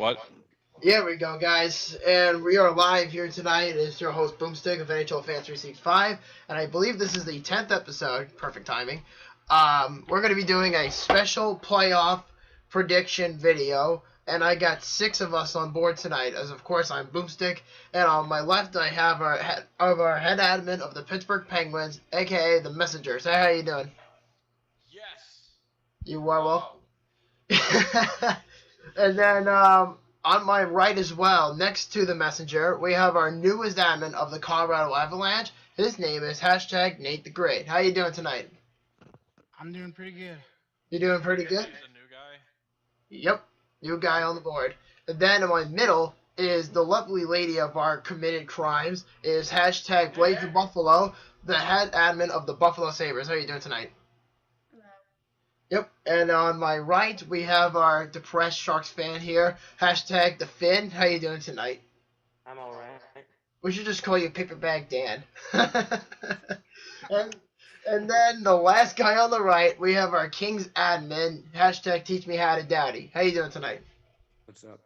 What? Here we go, guys, and we are live here tonight. It's your host Boomstick of NHL Fans 365, and I believe this is the 10th episode. Perfect timing. We're going to be doing a special playoff prediction video, and I got 6 of us on board tonight. As of course, I'm Boomstick, and on my left I have our head admin of the Pittsburgh Penguins, aka the Messenger. Say how you doing? Yes. You are well. And then on my right as well, next to the Messenger, we have our newest admin of the Colorado Avalanche. His name is #Nate the Great. How you doing tonight? I'm doing pretty good. You doing pretty good? He's a new guy. Yep, new guy on the board. And then in my middle is the lovely lady of our committed crimes, is #Blake the Buffalo, the head admin of the Buffalo Sabres. How you doing tonight? Yep, and on my right, we have our depressed Sharks fan here, #the Finn. How you doing tonight? I'm alright. We should just call you Paperbag Dan. and then the last guy on the right, we have our Kings admin, #Teach Me How to Daddy. How you doing tonight? What's up?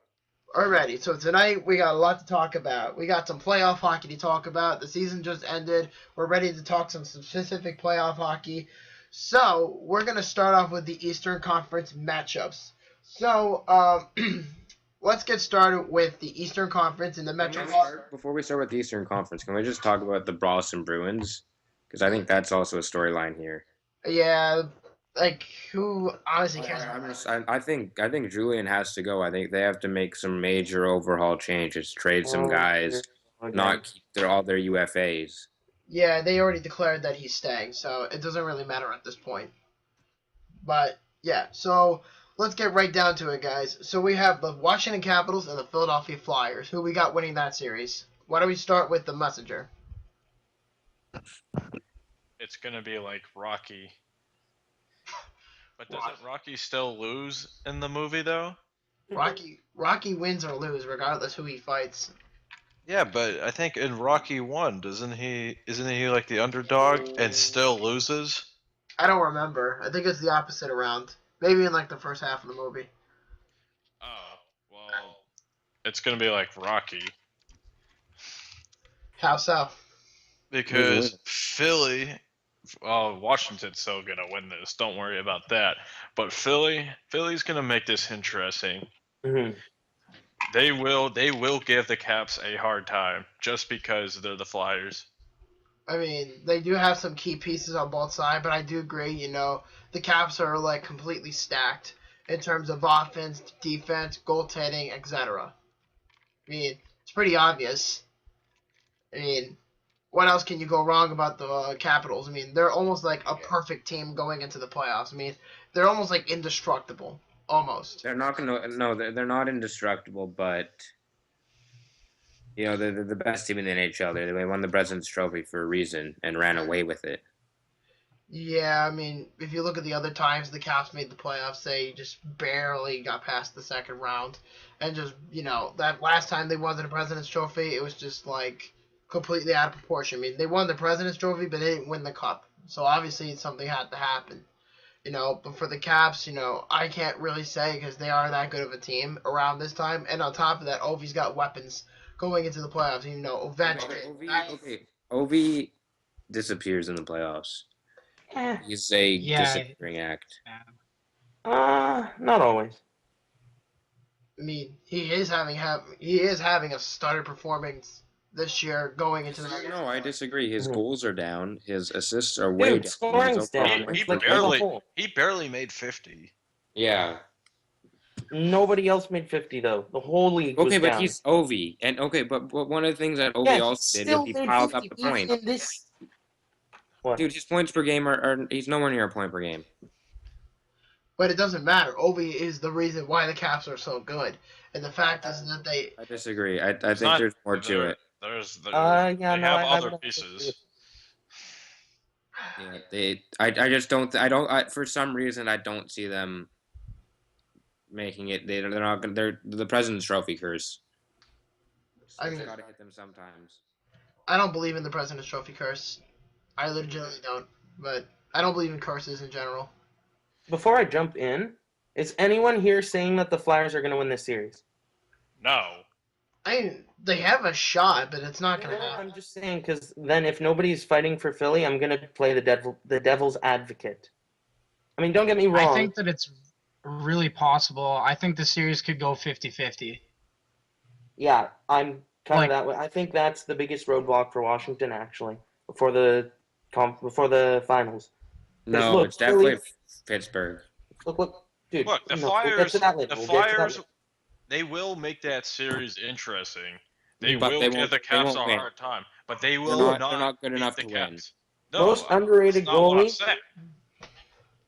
Alrighty, so tonight we got a lot to talk about. We got some playoff hockey to talk about. The season just ended. We're ready to talk some specific playoff hockey. So, we're going to start off with the Eastern Conference matchups. So, let's get started with the Eastern Conference and the Metro. Before we start with the Eastern Conference, can we just talk about the Boston Bruins? Because I think that's also a storyline here. Yeah, like, who honestly cares? I think Julian has to go. I think they have to make some major overhaul changes, trade some guys, not keep all their UFAs. Yeah, they already declared that he's staying, so it doesn't really matter at this point. But, yeah, so let's get right down to it, guys. So we have the Washington Capitals and the Philadelphia Flyers. Who we got winning that series? Why don't we start with the Messenger? It's gonna be like Rocky. But doesn't Rocky still lose in the movie though? Rocky wins or lose regardless who he fights. Yeah, but I think in Rocky 1, isn't he like the underdog and still loses? I don't remember. I think it's the opposite around. Maybe in like the first half of the movie. Oh, well, it's gonna be like Rocky. How so? Because Washington's still gonna win this. Don't worry about that. But Philly's gonna make this interesting. Mm-hmm. They will give the Caps a hard time just because they're the Flyers. I mean, they do have some key pieces on both sides, but I do agree, the Caps are like completely stacked in terms of offense, defense, goaltending, etc. I mean, it's pretty obvious. I mean, what else can you go wrong about the Capitals? I mean, they're almost like a perfect team going into the playoffs. I mean, they're almost like indestructible. Almost. They're not they're not indestructible, but they're the best team in the NHL. They won the President's Trophy for a reason and ran away with it. Yeah, I mean, if you look at the other times the Caps made the playoffs, they just barely got past the second round. And just, that last time they won the President's Trophy, it was just, like, completely out of proportion. I mean, they won the President's Trophy, but they didn't win the Cup. So, obviously, something had to happen. But for the Caps, I can't really say because they are that good of a team around this time. And on top of that, Ovi's got weapons going into the playoffs. Ovechkin. Ovi disappears in the playoffs. He's a disappearing act. Not always. I mean, he is having a starter performance this year going into the. No, I disagree. His goals are down. His assists are way down. Scoring's down. He barely made 50. Yeah. Nobody else made 50 though. The whole league was Okay, but down. he's Ovi, and but one of the things that Ovi also did was he piled up the points. What? Dude, his points per game he's nowhere near a point per game. But it doesn't matter. Ovi is the reason why the Caps are so good, and the fact is that they. I disagree. I think there's more to it. They have other pieces. Yeah, I just don't. For some reason, I don't see them making it. They're not gonna. They're the President's Trophy curse. So you gotta hit them sometimes. I don't believe in the President's Trophy curse. I legitimately don't. But I don't believe in curses in general. Before I jump in, is anyone here saying that the Flyers are going to win this series? No. I mean, they have a shot, but it's not gonna No, happen. I'm just saying because then if nobody's fighting for Philly, I'm gonna play the devil's advocate. I mean, don't get me wrong. I think that it's really possible. I think the series could go 50-50. Yeah, I'm kind Like- of that way. I think that's the biggest roadblock for Washington actually before the finals. No, look, it's definitely Philly- Pittsburgh. Look, dude. Look, the no, we'll get Flyers. to that later. The We'll get to that Flyers. later. They will make that series interesting. They But will they give won't- the they Caps a won't win. hard time, but they will they're not good beat enough the to win. Caps. No, Most underrated that's not what I'm goalie? saying.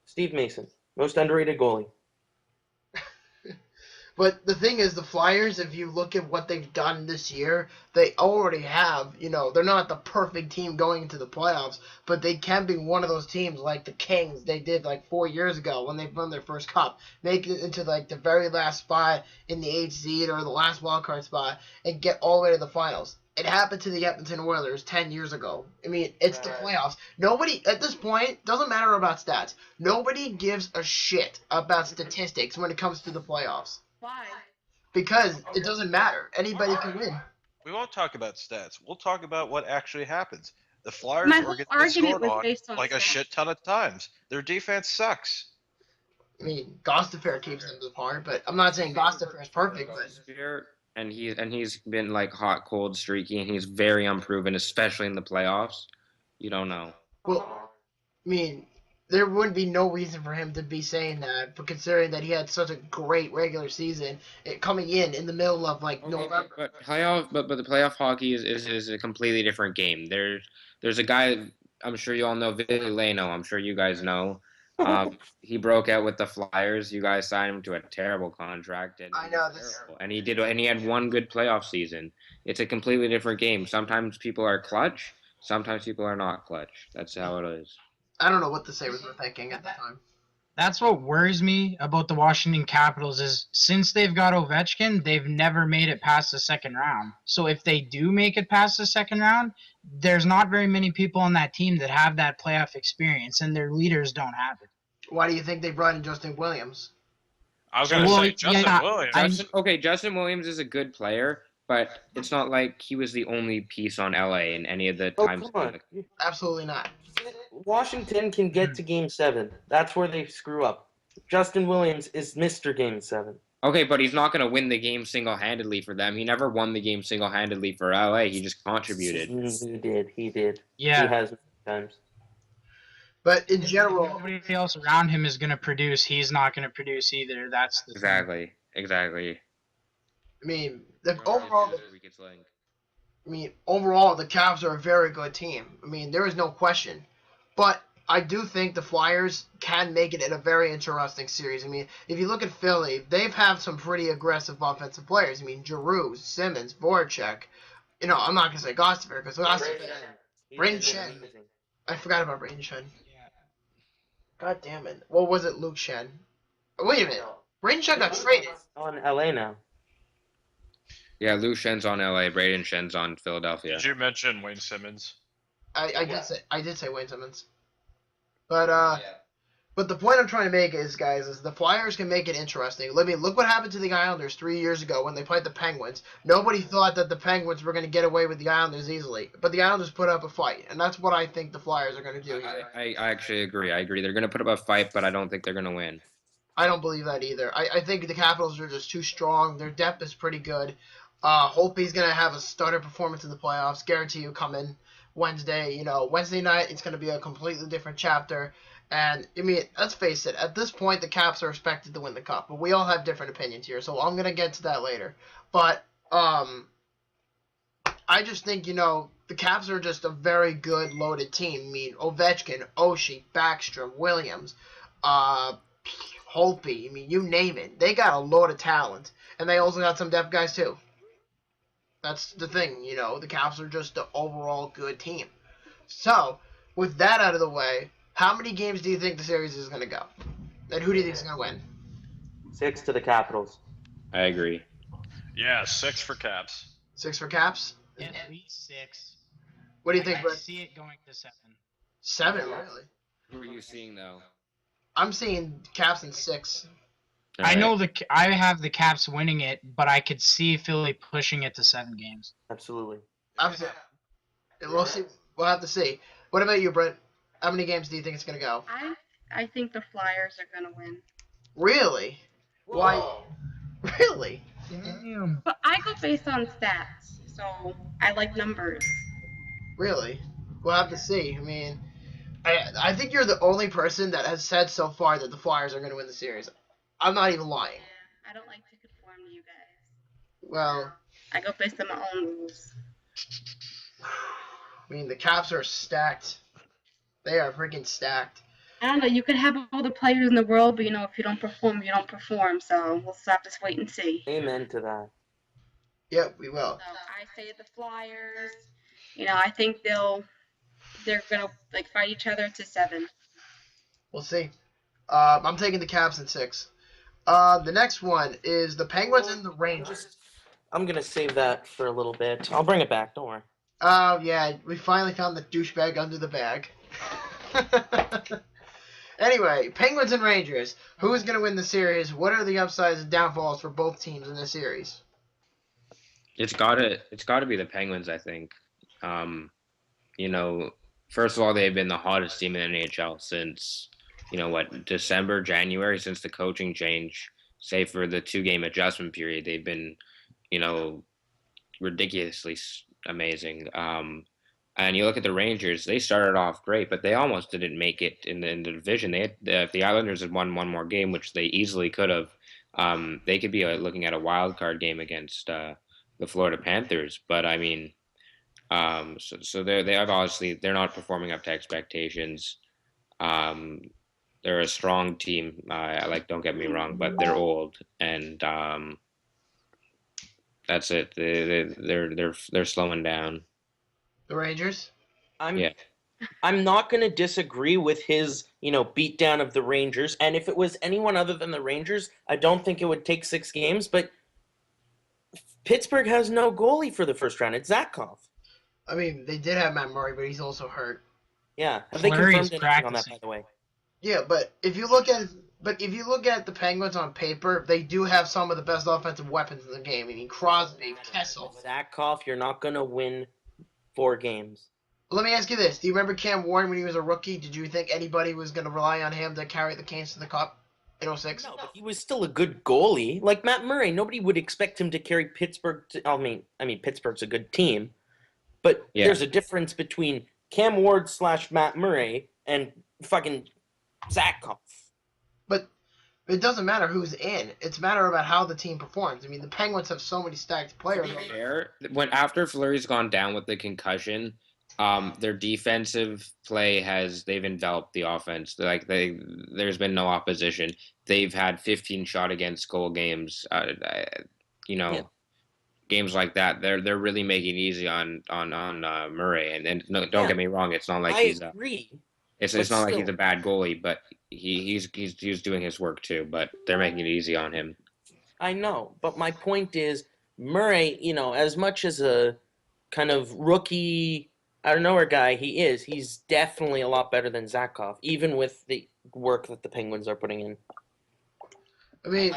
Steve Mason, most underrated goalie. But the thing is, the Flyers, if you look at what they've done this year, they already have, they're not the perfect team going into the playoffs, but they can be one of those teams like the Kings they did like 4 years ago when they won their first cup, make it into like the very last spot in the 8th seed or the last wildcard spot and get all the way to the finals. It happened to the Edmonton Oilers 10 years ago. I mean, it's the playoffs. Nobody, at this point, doesn't matter about stats. Nobody gives a shit about statistics when it comes to the playoffs. Why? Because it doesn't matter. Anybody can win. We won't talk about stats. We'll talk about what actually happens. The Flyers My are whole getting argument scored was on based on like a stats. shit ton of times. Their defense sucks. I mean, Gostafair keeps them apart, but I'm not saying Gostafair is perfect, but And he's been like hot, cold, streaky, and he's very unproven, especially in the playoffs. You don't know. well, I mean, there would be no reason for him to be saying that, but considering that he had such a great regular season, coming in the middle of like November. But the playoff hockey is a completely different game. There's a guy I'm sure you all know, Ville Leno. I'm sure you guys know. He broke out with the Flyers. You guys signed him to a terrible contract, and I know this. terrible. And he had one good playoff season. It's a completely different game. Sometimes people are clutch. Sometimes people are not clutch. That's how it is. I don't know what the Sabres were thinking at the time. That's what worries me about the Washington Capitals is since they've got Ovechkin, they've never made it past the second round. So if they do make it past the second round, there's not very many people on that team that have that playoff experience, and their leaders don't have it. Why do you think they brought in Justin Williams? I was gonna Well, say Justin yeah, Williams. Justin Williams is a good player, but it's not like he was the only piece on LA in any of the Oh, times. come on. Absolutely not. Washington can get to Game 7. That's where they screw up. Justin Williams is Mr. Game 7. Okay, but he's not going to win the game single-handedly for them. He never won the game single-handedly for LA. He just contributed. He did. Yeah. He has times. But in If general, nobody else around him is going to produce, he's not going to produce either. That's the thing. Exactly. I mean, overall, Link. overall, the Cavs are a very good team. I mean, there is no question. But I do think the Flyers can make it in a very interesting series. I mean, if you look at Philly, they've had some pretty aggressive offensive players. I mean, Giroux, Simmons, Voracek. I'm not going to say Gostafair because Gostafair. Brayden Schenn. I forgot about Brayden Schenn. God damn it. What was it, Luke Schenn? Wait a minute. Brayden Schenn got traded. On LA now. Yeah, Lou Shen's on LA. Braden Shen's on Philadelphia. Did you mention Wayne Simmons? I did say Wayne Simmons. But the point I'm trying to make is, guys, is the Flyers can make it interesting. Look what happened to the Islanders 3 years ago when they played the Penguins. Nobody thought that the Penguins were going to get away with the Islanders easily, but the Islanders put up a fight, and that's what I think the Flyers are going to do here. I actually agree. They're going to put up a fight, but I don't think they're going to win. I don't believe that either. I think the Capitals are just too strong. Their depth is pretty good. Holtby's going to have a starter performance in the playoffs. Guarantee you come in Wednesday. Wednesday night, it's going to be a completely different chapter. And, let's face it, at this point, the Caps are expected to win the Cup. But we all have different opinions here, so I'm going to get to that later. But I just think, the Caps are just a very good, loaded team. Ovechkin, Oshie, Backstrom, Williams, Holtby, you name it. They got a load of talent. And they also got some depth guys, too. That's the thing, the Caps are just an overall good team. So, with that out of the way, how many games do you think the series is going to go? And who do you think is going to win? 6 to the Capitals. I agree. Yeah, 6 for Caps. 6 for Caps? At least 6. What do you think, I Brett? see it going to 7. 7, really? Who are you seeing, though? I'm seeing Caps in 6. I know I have the Caps winning it, but I could see Philly pushing it to 7 games. Absolutely. We'll see. We'll have to see. What about you, Brent? How many games do you think it's gonna go? I think the Flyers are gonna win. Really? Why? Really? Damn. But I go based on stats, so I like numbers. Really? We'll have to see. I mean, I think you're the only person that has said so far that the Flyers are gonna win the series. I'm not even lying. Yeah, I don't like to conform to you guys. Well, I go based on my own rules. I mean, the Caps are stacked. They are freaking stacked. I don't know. You could have all the players in the world, but if you don't perform, you don't perform. So we'll just have to wait and see. Amen to that. Yep, we will. So I say the Flyers. I think they're gonna fight each other to 7. We'll see. I'm taking the Caps in 6. The next one is the Penguins and the Rangers. I'm gonna save that for a little bit. I'll bring it back. Don't worry. Oh, yeah, we finally found the douchebag under the bag. Anyway, Penguins and Rangers. Who is going to win the series? What are the upsides and downfalls for both teams in this series? It's gotta be the Penguins, I think. First of all, they've been the hottest team in the NHL since, December, January, since the coaching change. Save for the 2-game adjustment period, they've been, ridiculously amazing. And you look at the Rangers; they started off great, but they almost didn't make it in the division. If the Islanders had won one more game, which they easily could have, they could be looking at a wild card game against the Florida Panthers. But I mean, so they're not performing up to expectations. They're a strong team. Don't get me wrong, but they're old, and that's it. They're slowing down. The Rangers? I'm not going to disagree with his, beatdown of the Rangers. And if it was anyone other than the Rangers, I don't think it would take 6 games. But Pittsburgh has no goalie for the first round. It's Zakov. I mean, they did have Matt Murray, but he's also hurt. Yeah. Have they confirmed anything on that, by the way? Yeah, but if you look at the Penguins on paper, they do have some of the best offensive weapons in the game. I mean, Crosby, Kessel. Zakov, you're not going to win 4 games. Let me ask you this. Do you remember Cam Warren when he was a rookie? Did you think anybody was going to rely on him to carry the Canes to the Cup in 06? No, but he was still a good goalie. Like Matt Murray, nobody would expect him to carry Pittsburgh I mean, Pittsburgh's a good team. But there's a difference between Cam Ward / Matt Murray and fucking Zakov. But it doesn't matter who's in. It's a matter about how the team performs. I mean, the Penguins have so many stacked players. When after Fleury's gone down with the concussion, their defensive play they've enveloped the offense. There's been no opposition. They've had 15 shot against goal games. Games like that. They're really making it easy on Murray. And don't get me wrong, it's not like I agree. It's not like he's a bad goalie, but he's doing his work too. But they're making it easy on him. I know, but my point is Murray. As much as a kind of rookie, I don't know where guy he is, he's definitely a lot better than Zakov, even with the work that the Penguins are putting in. I mean,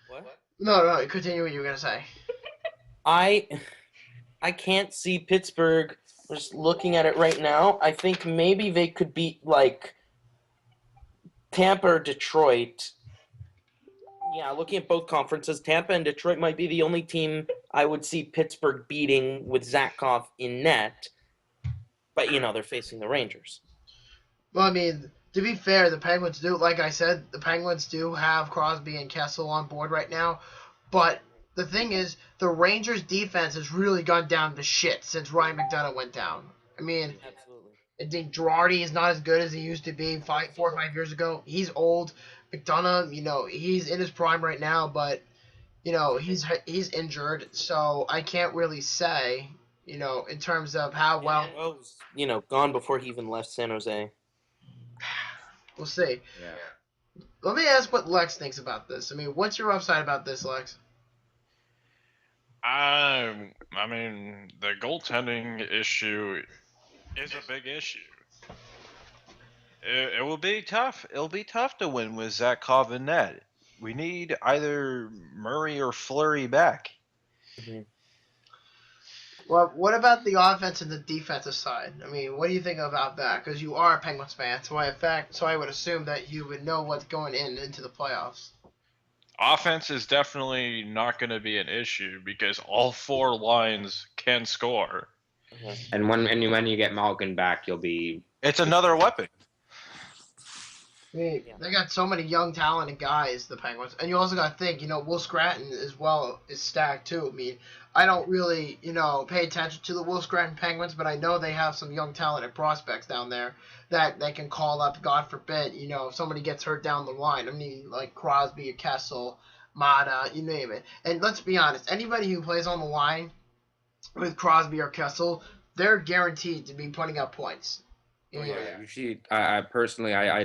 what? No. Continue what you were gonna say. I can't see Pittsburgh. Just looking at it right now, I think maybe they could beat Tampa or Detroit. Yeah, looking at both conferences, Tampa and Detroit might be the only team I would see Pittsburgh beating with Zakov in net. But, they're facing the Rangers. Well, I mean, to be fair, the Penguins do, like I said, the Penguins do have Crosby and Kessel on board right now. But the thing is, the Rangers' defense has really gone down to shit since Ryan McDonough went down. I mean, Absolutely. I think Girardi is not as good as he used to be 4 or 5 years ago. He's old. McDonough, he's in his prime right now, but, he's injured. So I can't really say, in terms of how well. Gone before he even left San Jose. We'll see. Yeah. Let me ask what Lex thinks about this. I mean, what's your upside about this, Lex? I mean, the goaltending issue is a big issue. It will be tough. It'll be tough to win with Zakov and net. we need either Murray or Fleury back. Well, what about the offense and the defensive side? I mean, what do you think about that? Because you are a Penguins fan, so I would assume that you would know what's going into the playoffs. Offense is definitely not going to be an issue because all four lines can score. And when you get Malkin back, you'll be. It's another weapon. I mean, they got so many young, talented guys, the Penguins. And you also got to think, Will Scranton as well is stacked too. I mean, I don't really, pay attention to the Will Scranton Penguins, but I know they have some young, talented prospects down there that they can call up, God forbid, if somebody gets hurt down the line. I mean, like Crosby or Kessel, Mata, you name it. And let's be honest, anybody who plays on the line with Crosby or Kessel, they're guaranteed to be putting up points. Yeah. Usually, I personally, I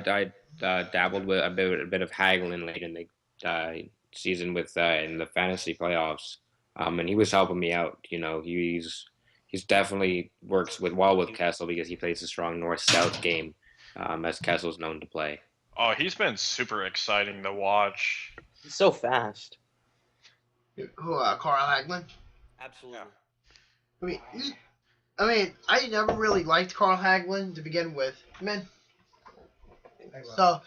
dabbled with a bit of Hagelin late in the season with in the fantasy playoffs, and he was helping me out. He's definitely works well with Kessel because he plays a strong north-south game, as Kessel's known to play. Oh, he's been super exciting to watch. He's so fast. Who, Carl Hagelin? Absolutely. I mean, I never really liked Carl Hagelin to begin with. So,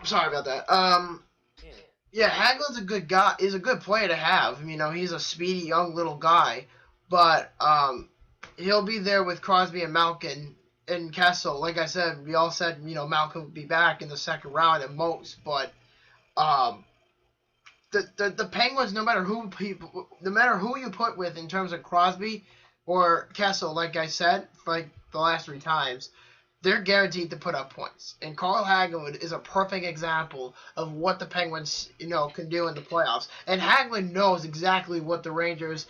sorry about that. Yeah, Hagelin's a good guy. Is a good player to have. He's a speedy young little guy, but he'll be there with Crosby and Malkin and Kessel. Like I said, we all said Malkin would be back in the second round at most, but the Penguins, no matter who you put with in terms of Crosby or Kessel, like I said, like the last 3 times, they're guaranteed to put up points. And Carl Hagelin is a perfect example of what the Penguins, can do in the playoffs. And Hagelin knows exactly what the Rangers,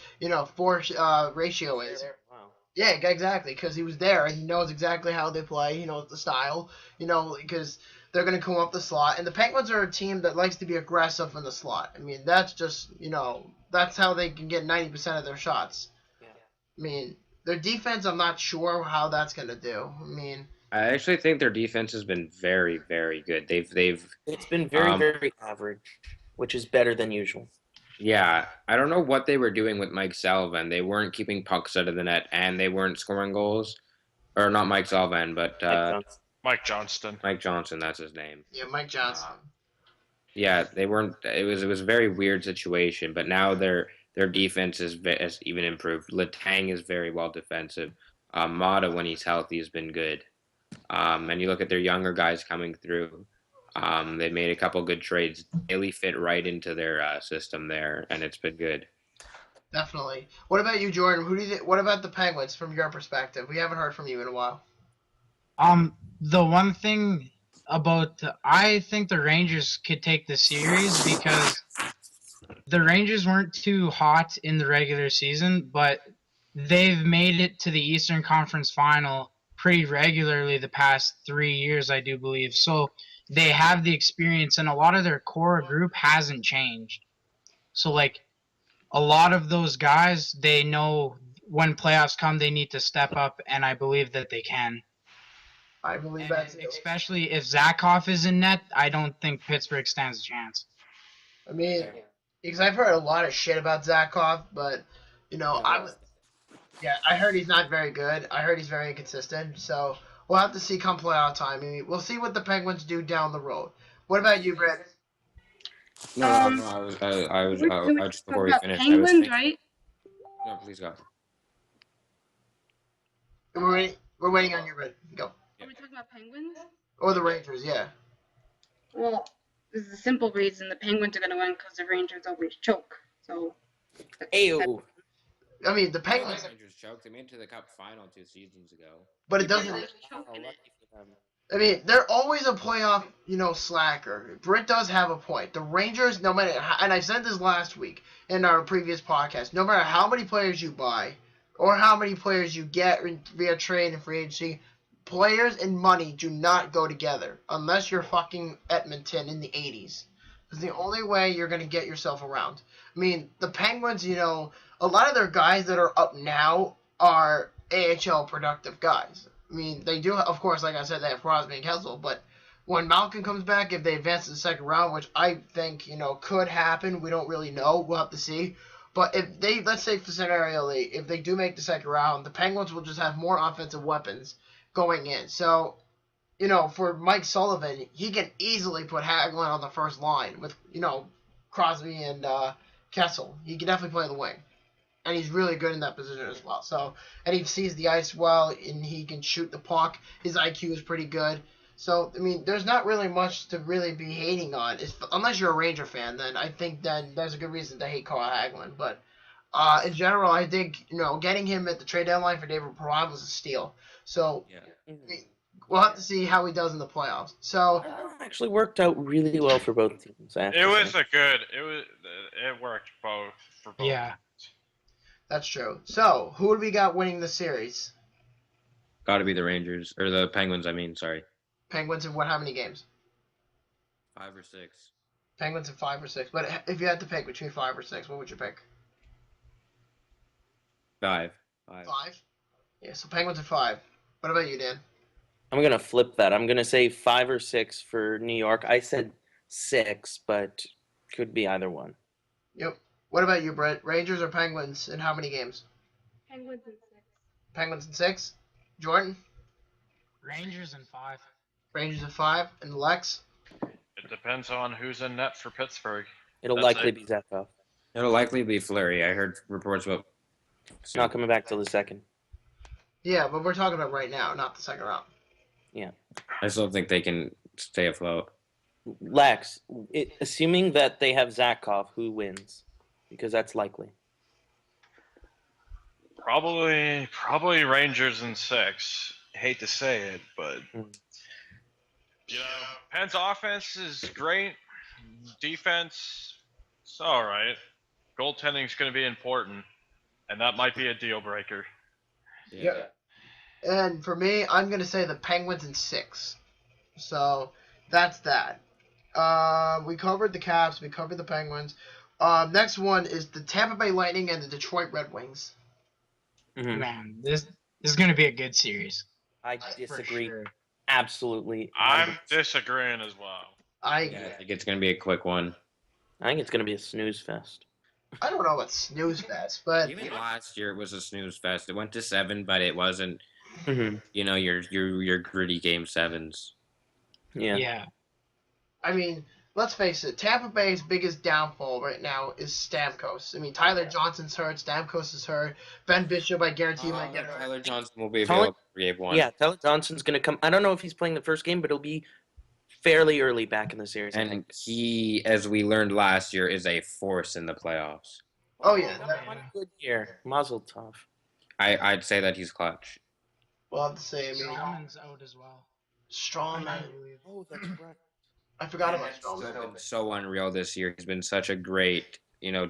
force ratio is. Wow. Yeah, exactly, because he was there and he knows exactly how they play. He knows the style, because they're going to come up the slot. And the Penguins are a team that likes to be aggressive in the slot. I mean, that's just, that's how they can get 90% of their shots. Yeah. I mean, their defense, I'm not sure how that's going to do. I actually think their defense has been very, very good. It's been very, very average, which is better than usual. Yeah, I don't know what they were doing with Mike Sullivan. They weren't keeping pucks out of the net, and they weren't scoring goals. Or not Mike Sullivan, but Mike Johnston. Mike Johnson, that's his name. Yeah, Mike Johnson. Yeah, they weren't. It was a very weird situation, but now their defense has even improved. Letang is very well defensive. Mata, when he's healthy, has been good. And you look at their younger guys coming through. They made a couple good trades. Daily fit right into their system there, and it's been good. Definitely. What about you, Jordan? What about the Penguins from your perspective? We haven't heard from you in a while. The one thing I think the Rangers could take the series because the Rangers weren't too hot in the regular season, but they've made it to the Eastern Conference Final pretty regularly the past 3 years, I do believe. So they have the experience, and a lot of their core group hasn't changed. So, like, a lot of those guys, they know when playoffs come, they need to step up, and I believe that they can. I believe that's it. Especially if Zakhoff is in net, I don't think Pittsburgh stands a chance. I mean, because I've heard a lot of shit about Zakhoff, but, I heard he's not very good. I heard he's very inconsistent, so we'll have to see come playoff time. I mean, we'll see what the Penguins do down the road. What about you, Brett? No, I was just before we finished. Penguins, right? No, please go. We're waiting on you, Brett. Go. Are we talking about Penguins? Or the Rangers, yeah. Well, this is a simple reason. The Penguins are going to win because the Rangers always choke. So. Ayo. I mean, the Penguins. Rangers choked. They made it to the Cup final 2 seasons ago. But it doesn't. I mean, they're always a playoff, slacker. Britt does have a point. The Rangers, no matter, and I said this last week in our previous podcast, no matter how many players you buy or how many players you get via trade and free agency, players and money do not go together unless you're fucking Edmonton in the 80s. It's the only way you're going to get yourself around. I mean, the Penguins, a lot of their guys that are up now are AHL productive guys. I mean, they do, of course, like I said, they have Crosby and Kessel, but when Malkin comes back, if they advance to the second round, which I think, could happen, we don't really know. We'll have to see. But if they, let's say for scenarially, if they do make the second round, the Penguins will just have more offensive weapons going in. So, for Mike Sullivan, he can easily put Hagelin on the first line with, Crosby and Kessel. He can definitely play the wing. And he's really good in that position as well. So, and he sees the ice well, and he can shoot the puck. His IQ is pretty good. So, I mean, there's not really much to really be hating on. Unless you're a Ranger fan, then I think that there's a good reason to hate Carl Hagelin. But in general, I think, getting him at the trade deadline for David Perron was a steal. So, we'll have to see how he does in the playoffs. So, It actually worked out really well for both teams. It worked both for both. Yeah. that's true. So, who do we got winning the series? Got to be the Rangers or the Penguins. Sorry. Penguins in how many games? 5 or 6. Penguins in 5 or 6. But if you had to pick between 5 or 6, what would you pick? 5. 5? Yeah, so Penguins in 5. What about you, Dan? I'm going to flip that. I'm going to say 5 or 6 for New York. I said 6, but could be either one. Yep. What about you, Brett? Rangers or Penguins in how many games? Penguins in 6. Penguins in 6. Jordan? Rangers in 5. Rangers in 5. And Lex? It depends on who's in net for Pittsburgh. It'll That's likely it. be Zekov. It'll likely be Fleury. I heard reports about. It's not coming back till the second. Yeah, but we're talking about right now, not the second round. I still think they can stay afloat. Lex, assuming that they have Zakov, who wins? Because that's likely. Probably Rangers in 6. Hate to say it, but Penn's offense is great. Defense, it's all right. Goaltending's going to be important, and that might be a deal breaker. Yeah. And for me, I'm going to say the Penguins in 6. So that's that. We covered the Caps. We covered the Penguins. Next one is the Tampa Bay Lightning and the Detroit Red Wings. Mm-hmm. Man, this is going to be a good series. I For disagree. sure. Absolutely. I'm disagreeing as well. I think it's going to be a quick one. I think it's going to be a snooze fest. I don't know what snooze fest, but Even last year it was a snooze fest. It went to 7, but it wasn't. Mm-hmm. Your gritty game 7s. Yeah. I mean, let's face it. Tampa Bay's biggest downfall right now is Stamkos. I mean, Tyler Johnson's hurt. Stamkos is hurt. Ben Bishop, I guarantee you, might get hurt. Tyler Johnson will be available for game 1. Yeah, Tyler Johnson's going to come. I don't know if he's playing the first game, but it'll be fairly early back in the series. And he, as we learned last year, is a force in the playoffs. Oh, yeah. One good year. Mazel tov. I'd say that he's clutch. We'll have to say, I mean, Strawman's out as well. Strawman. Oh, that's right. I forgot about He's still Strawman. been so unreal this year. He's been such a great,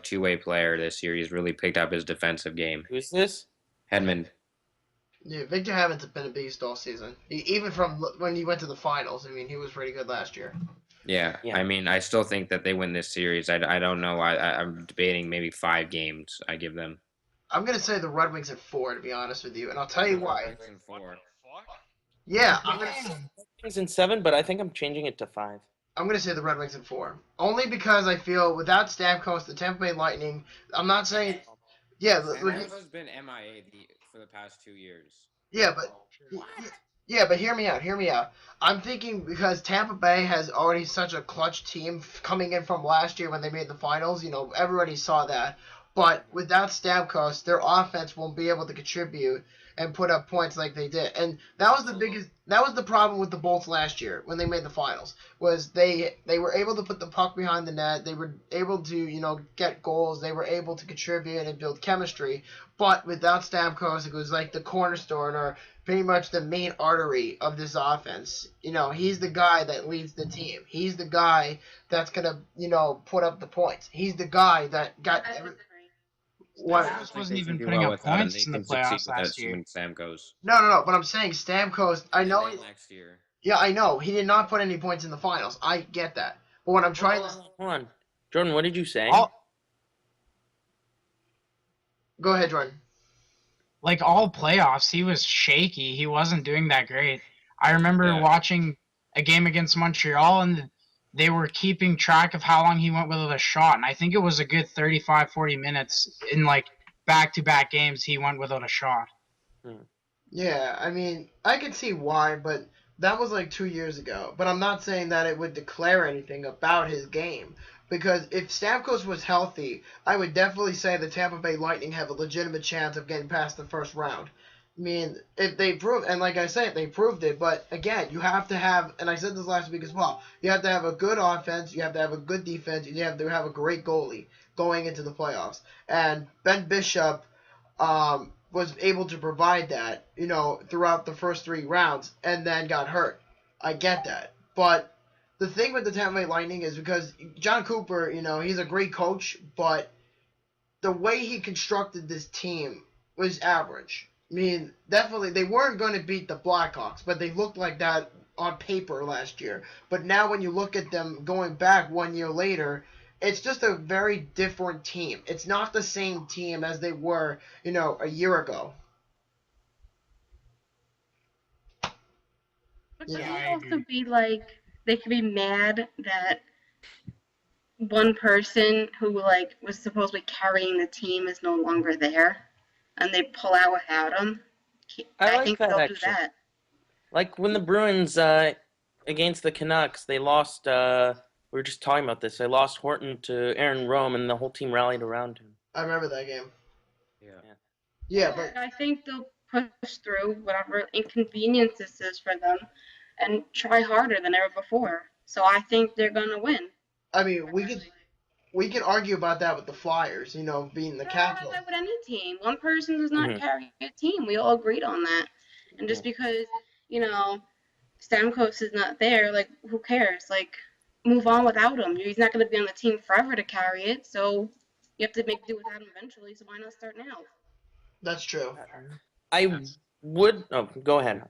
two-way player this year. He's really picked up his defensive game. Who's this? Hedman. Yeah, Victor Haven's been a beast all season. Even from when he went to the finals, I mean, he was pretty good last year. Yeah. I mean, I still think that they win this series. I don't know. I'm debating maybe 5 games I give them. I'm going to say the Red Wings at 4, to be honest with you, and I'll tell you why. Red Wings in 4. Fuck? Yeah, I'm going to Wings in 7, but I think I'm changing it to 5. say the Red Wings at 4. Only because I feel without Stamkos, the Tampa Bay Lightning, I'm not saying... Yeah, Stamkos has been MIA for the past 2 years. yeah, but hear me out. I'm thinking because Tampa Bay has already such a clutch team coming in from last year when they made the finals. Everybody saw that. But without Stamkos, their offense won't be able to contribute and put up points like they did. And that was the problem with the Bolts last year when they made the finals. Was they were able to put the puck behind the net, they were able to, get goals, they were able to contribute and build chemistry. But without Stamkos, it was like the cornerstone or pretty much the main artery of this offense. He's the guy that leads the team. He's the guy that's gonna, put up the points. He's the guy that got what? Stamkos wasn't even putting up points in the playoffs last year. Stamkos. No. But I'm saying Stamkos. I know. Next year. Yeah, I know. He did not put any points in the finals. I get that. But what I'm trying to... Hold on. Jordan, what did you say? Go ahead, Jordan. All playoffs, he was shaky. He wasn't doing that great. I remember watching a game against Montreal, and they were keeping track of how long he went without a shot. And I think it was a good 35, 40 minutes in like back-to-back games he went without a shot. Yeah, I mean, I can see why, but that was like 2 years ago. But I'm not saying that it would declare anything about his game. Because if Stamkos was healthy, I would definitely say the Tampa Bay Lightning have a legitimate chance of getting past the first round. I mean, if they prove, and like I said, they proved it. But again, you have to have, and I said this last week as well, you have to have a good offense, you have to have a good defense, and you have to have a great goalie going into the playoffs. And Ben Bishop was able to provide that, throughout the first 3 rounds, and then got hurt. I get that. But the thing with the Tampa Bay Lightning is because John Cooper, he's a great coach, but the way he constructed this team was average. I mean, definitely, they weren't going to beat the Blackhawks, but they looked like that on paper last year. But now when you look at them going back 1 year later, it's just a very different team. It's not the same team as they were, a year ago. But Yeah, could I it also agree. be like they could be mad that one person who like was supposedly carrying the team is no longer there, and they pull out without him? I like think that, they'll actually. do that. Like when the Bruins against the Canucks, they lost. We were just talking about this. They lost Horton to Aaron Rome, and the whole team rallied around him. I remember that game. Yeah. Yeah, but I think they'll push through whatever inconvenience this is for them, and try harder than ever before. So I think they're gonna win. I mean, we can argue about that with the Flyers, being the But capital. that with any team. One person does not Mhm. carry a team. We all agreed on that. And just because, Stamkos is not there, like, who cares? Like, move on without him. He's not going to be on the team forever to carry it, so you have to make do without him eventually, so why not start now? That's true. I would. Oh, go ahead.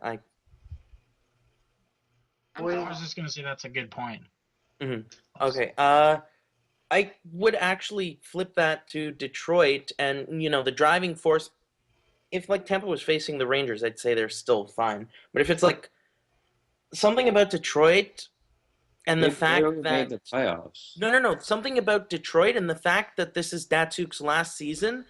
Wait. I was just gonna say that's a good point. Okay. I would actually flip that to Detroit, and the driving force. If like Tampa was facing the Rangers, I'd say they're still fine. But if it's like something about Detroit and the They fact barely made that the playoffs. no, something about Detroit and the fact that this is Datsuk's last season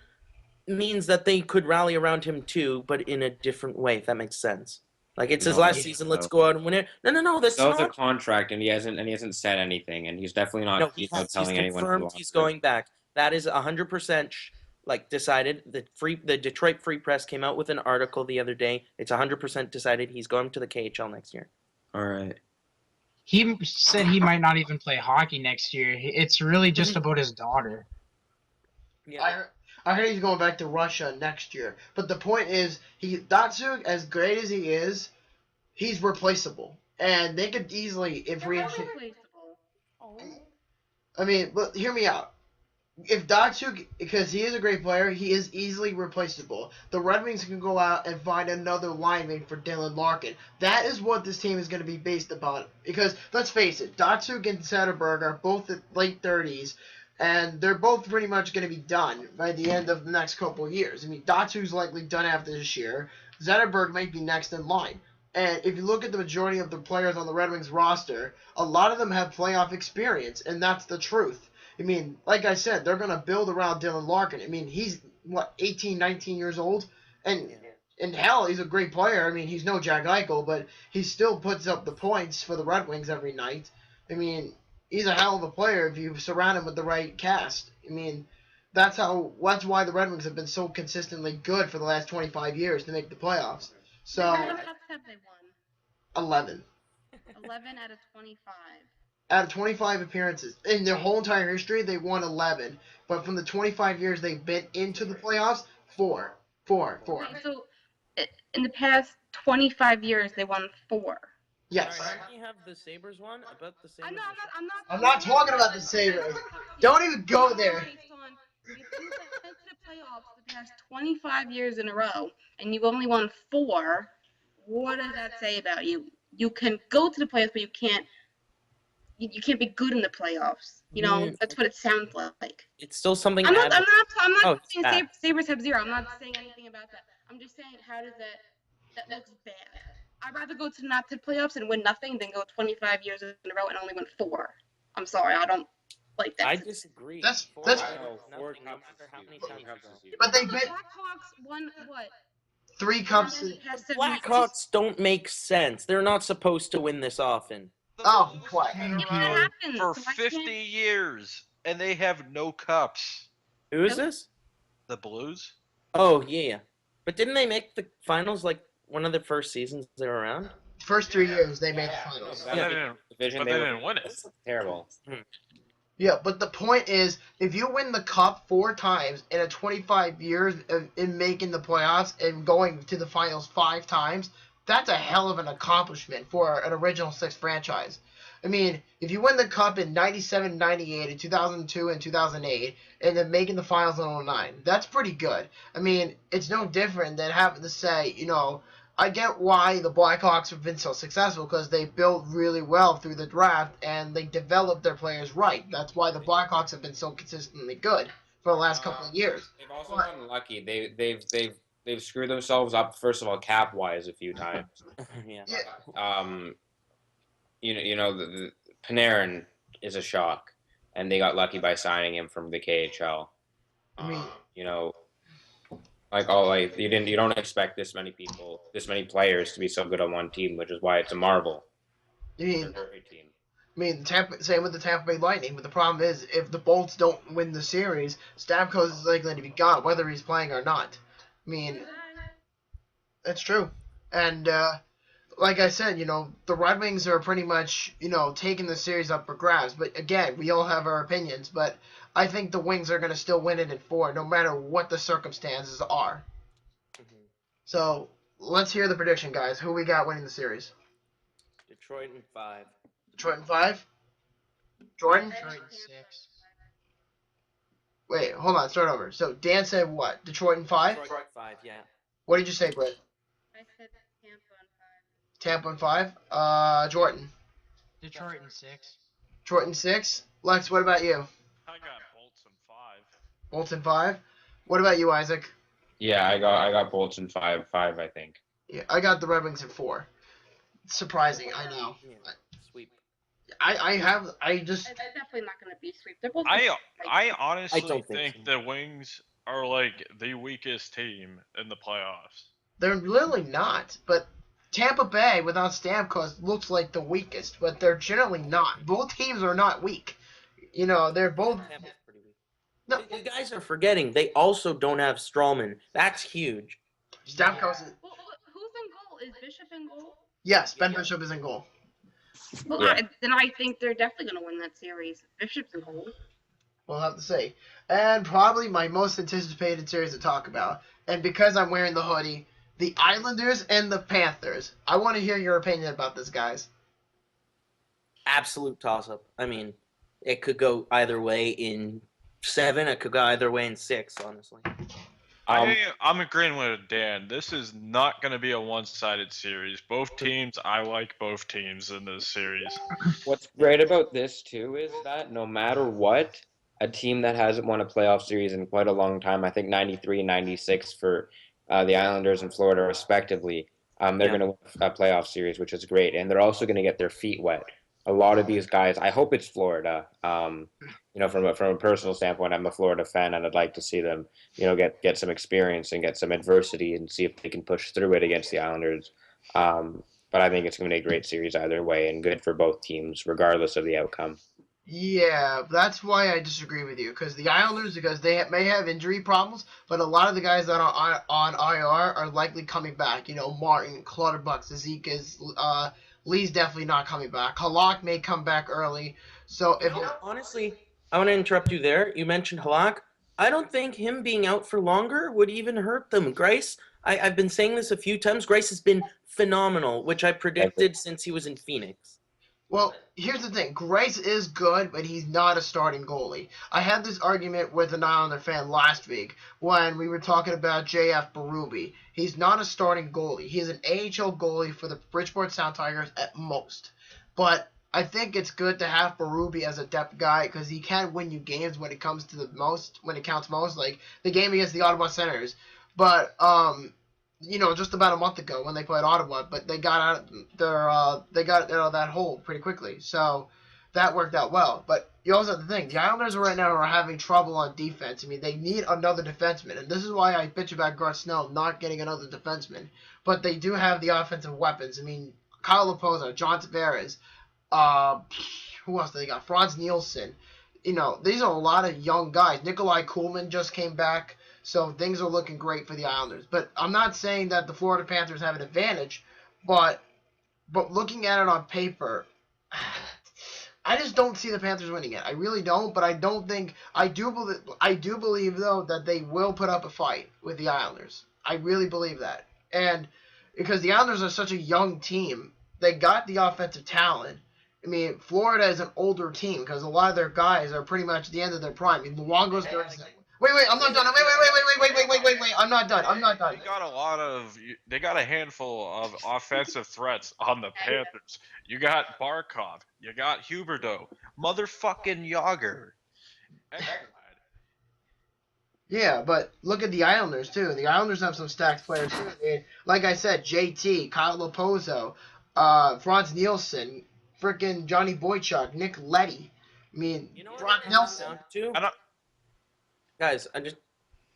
means that they could rally around him too, but in a different way. If that makes sense. Like it's his No, last yeah, season. no. Let's go out and win it. No, that's Still has a not. contract, and he hasn't said anything, and he's definitely not No, he has. He's telling anyone to confirmed walk he's through. going back. That is 100% like decided. The Detroit Free Press came out with an article the other day. It's 100% decided he's going to the KHL next year. All right. He said he might not even play hockey next year. It's really just about his daughter. Yeah. I heard he's going back to Russia next year. But the point is, Datsuk, as great as he is, he's replaceable. And they could easily, if They're replaceable. Oh. I mean, look, hear me out. If Datsuk, because he is a great player, he is easily replaceable. The Red Wings can go out and find another lineman for Dylan Larkin. That is what this team is going to be based upon. Because, let's face it, Datsuk and Zetterberg are both at late 30s, and they're both pretty much going to be done by the end of the next couple of years. I mean, Datsuk's likely done after this year. Zetterberg might be next in line. And if you look at the majority of the players on the Red Wings roster, a lot of them have playoff experience, and that's the truth. I mean, like I said, they're going to build around Dylan Larkin. I mean, he's, 18, 19 years old? And hell, he's a great player. I mean, he's no Jack Eichel, but he still puts up the points for the Red Wings every night. I mean, he's a hell of a player if you surround him with the right cast. I mean, that's why the Red Wings have been so consistently good for the last 25 years to make the playoffs. So, How many cups have they won? 11. 11 out of 25. Out of 25 appearances. In their whole entire history, they won 11. But from the 25 years they've been into the playoffs, 4. Okay, so in the past 25 years, they won 4. Yes. Sorry, how many have the Sabres won? About the same. I'm not talking about the Sabres. Don't even go there. Based on if you've been to the playoffs the past 25 years in a row, and you've only won 4, what does that say about you? You can go to the playoffs, but you can't be good in the playoffs. That's what it sounds like. It's still something. I'm not Oh, saying it's Sabres have 0. I'm not saying anything about that. I'm just saying, how does that looks bad. I'd rather go to not to the playoffs and win nothing than go 25 years in a row and only win 4. I'm sorry, I don't like that. I disagree. That's- Four that's- out of No, nothing, 4 no cups matter is how huge. many 4 times cups you is go. huge. But they the been Blackhawks won what? 3 cups. And then past 7 years. Blackhawks don't make sense. They're not supposed to win this often. The Oh, Blues quiet. have been Thank around you. Happens, for so I 50 can't- years, and they have no cups. Who is Nope. this? The Blues? Oh, yeah. But didn't they make the finals like one of the first seasons they were around? First 3 years they made the No, finals. that But Yeah. they didn't. division But they they were didn't win it. terrible. Yeah, but the point is, if you win the cup 4 times in a 25 years in making the playoffs and going to the finals 5 times, that's a hell of an accomplishment for an original 6 franchise. I mean, if you win the cup in 97, 98, and 2002 and 2008, and then making the finals in 09, that's pretty good. I mean, it's no different than having to say, I get why the Blackhawks have been so successful because they built really well through the draft and they developed their players right. That's why the Blackhawks have been so consistently good for the last couple of years. They've also gotten lucky. They've screwed themselves up, first of all, cap wise a few times. Yeah. The Panarin is a shock, and they got lucky by signing him from the KHL. I mean, You don't expect this many players to be so good on one team, which is why it's a marvel. I mean, They're a great team. Same with the Tampa Bay Lightning, but the problem is if the Bolts don't win the series, Stamkos is likely to be gone, whether he's playing or not. I mean, that's true. And like I said, the Red Wings are pretty much, taking the series up for grabs. But again, we all have our opinions, but I think the Wings are going to still win it in 4, no matter what the circumstances are. Mhm. So let's hear the prediction, guys. Who we got winning the series? Detroit in 5. Detroit in 5? Jordan? Detroit in 6. Wait, hold on, start over. So Dan said what? Detroit in 5? Detroit 5, yeah. What did you say, Britt? I said Tampa in 5. Tampa in 5? Jordan. Detroit in 6. Detroit in 6? Lex, what about you? I got Bolts in 5. Bolts in 5? What about you, Isaac? Yeah, I got Bolts in 5, I think. Yeah, I got the Red Wings in 4. Surprising, I know. Yeah. Sweep. I It's definitely not going to be sweep. They're both. I honestly don't think think the Wings are like the weakest team in the playoffs. they're literally not, but Tampa Bay without Stamkos looks like the weakest, but they're generally not. Both teams are not weak. They're both. Tampa's pretty weak. No, You guys are forgetting they also don't have Strawman. That's huge. Stamkos is. Well, who's in goal? Is Bishop in goal? Yes, Ben Bishop is in goal. Well, Yeah. then I think they're definitely going to win that series. Bishop's in goal. We'll have to see. And probably my most anticipated series to talk about. And because I'm wearing the hoodie, the Islanders and the Panthers. I want to hear your opinion about this, guys. Absolute toss-up. I mean, it could go either way in 7. It could go either way in 6, honestly. I'm agreeing with Dan. This is not going to be a one-sided series. Both teams, I like both teams in this series. What's great about this too is that no matter what, a team that hasn't won a playoff series in quite a long time, I think 93 and 96 for the Islanders and Florida respectively, they're going to win a playoff series, which is great. And they're also going to get their feet wet. A lot of these guys, I hope it's Florida. From a personal standpoint, I'm a Florida fan, and I'd like to see them, get some experience and get some adversity and see if they can push through it against the Islanders. But I think it's going to be a great series either way, and good for both teams, regardless of the outcome. Yeah, that's why I disagree with you. Because the Islanders, because they may have injury problems, but a lot of the guys that are on IR are likely coming back. Martin, Clutterbuck, Zizekas, Lee's definitely not coming back. Halak may come back early. So if Honestly, I want to interrupt you there. You mentioned Halak. I don't think him being out for longer would even hurt them. Grace, I've been saying this a few times. Grace has been phenomenal, which I predicted since he was in Phoenix. Well, here's the thing. Grace is good, but he's not a starting goalie. I had this argument with an Islander fan last week when we were talking about JF Berube. He's not a starting goalie. He is an AHL goalie for the Bridgeport Sound Tigers at most. But I think it's good to have Berube as a depth guy because he can win you games when it counts most, like the game against the Ottawa Senators. But just about a month ago when they played Ottawa, but they got out of that hole pretty quickly. So that worked out well. But you also have to think the Islanders right now are having trouble on defense. I mean, they need another defenseman, and this is why I bitch about Garth Snell not getting another defenseman. But they do have the offensive weapons. I mean, Kyle Lapoza, John Tavares, who else they got? Franz Nielsen. These are a lot of young guys. Nikolai Kuhlman just came back. So things are looking great for the Islanders. But I'm not saying that the Florida Panthers have an advantage, but looking at it on paper, I just don't see the Panthers winning it. I really don't, but I do believe though that they will put up a fight with the Islanders. I really believe that. And because the Islanders are such a young team, they got the offensive talent. I mean, Florida is an older team because a lot of their guys are pretty much at the end of their prime. I mean, Luongo's there. Wait, I'm not done. Wait, I'm not done. They got a handful of offensive threats on the Panthers. You got Barkov, you got Huberdeau, motherfucking Yager. Yeah, but look at the Islanders too. The Islanders have some stacked players too. And like I said, JT, Kyle Lapozo, Franz Nielsen, frickin' Johnny Boychuk, Nick Leddy. I mean, Brock Nelson. Guys,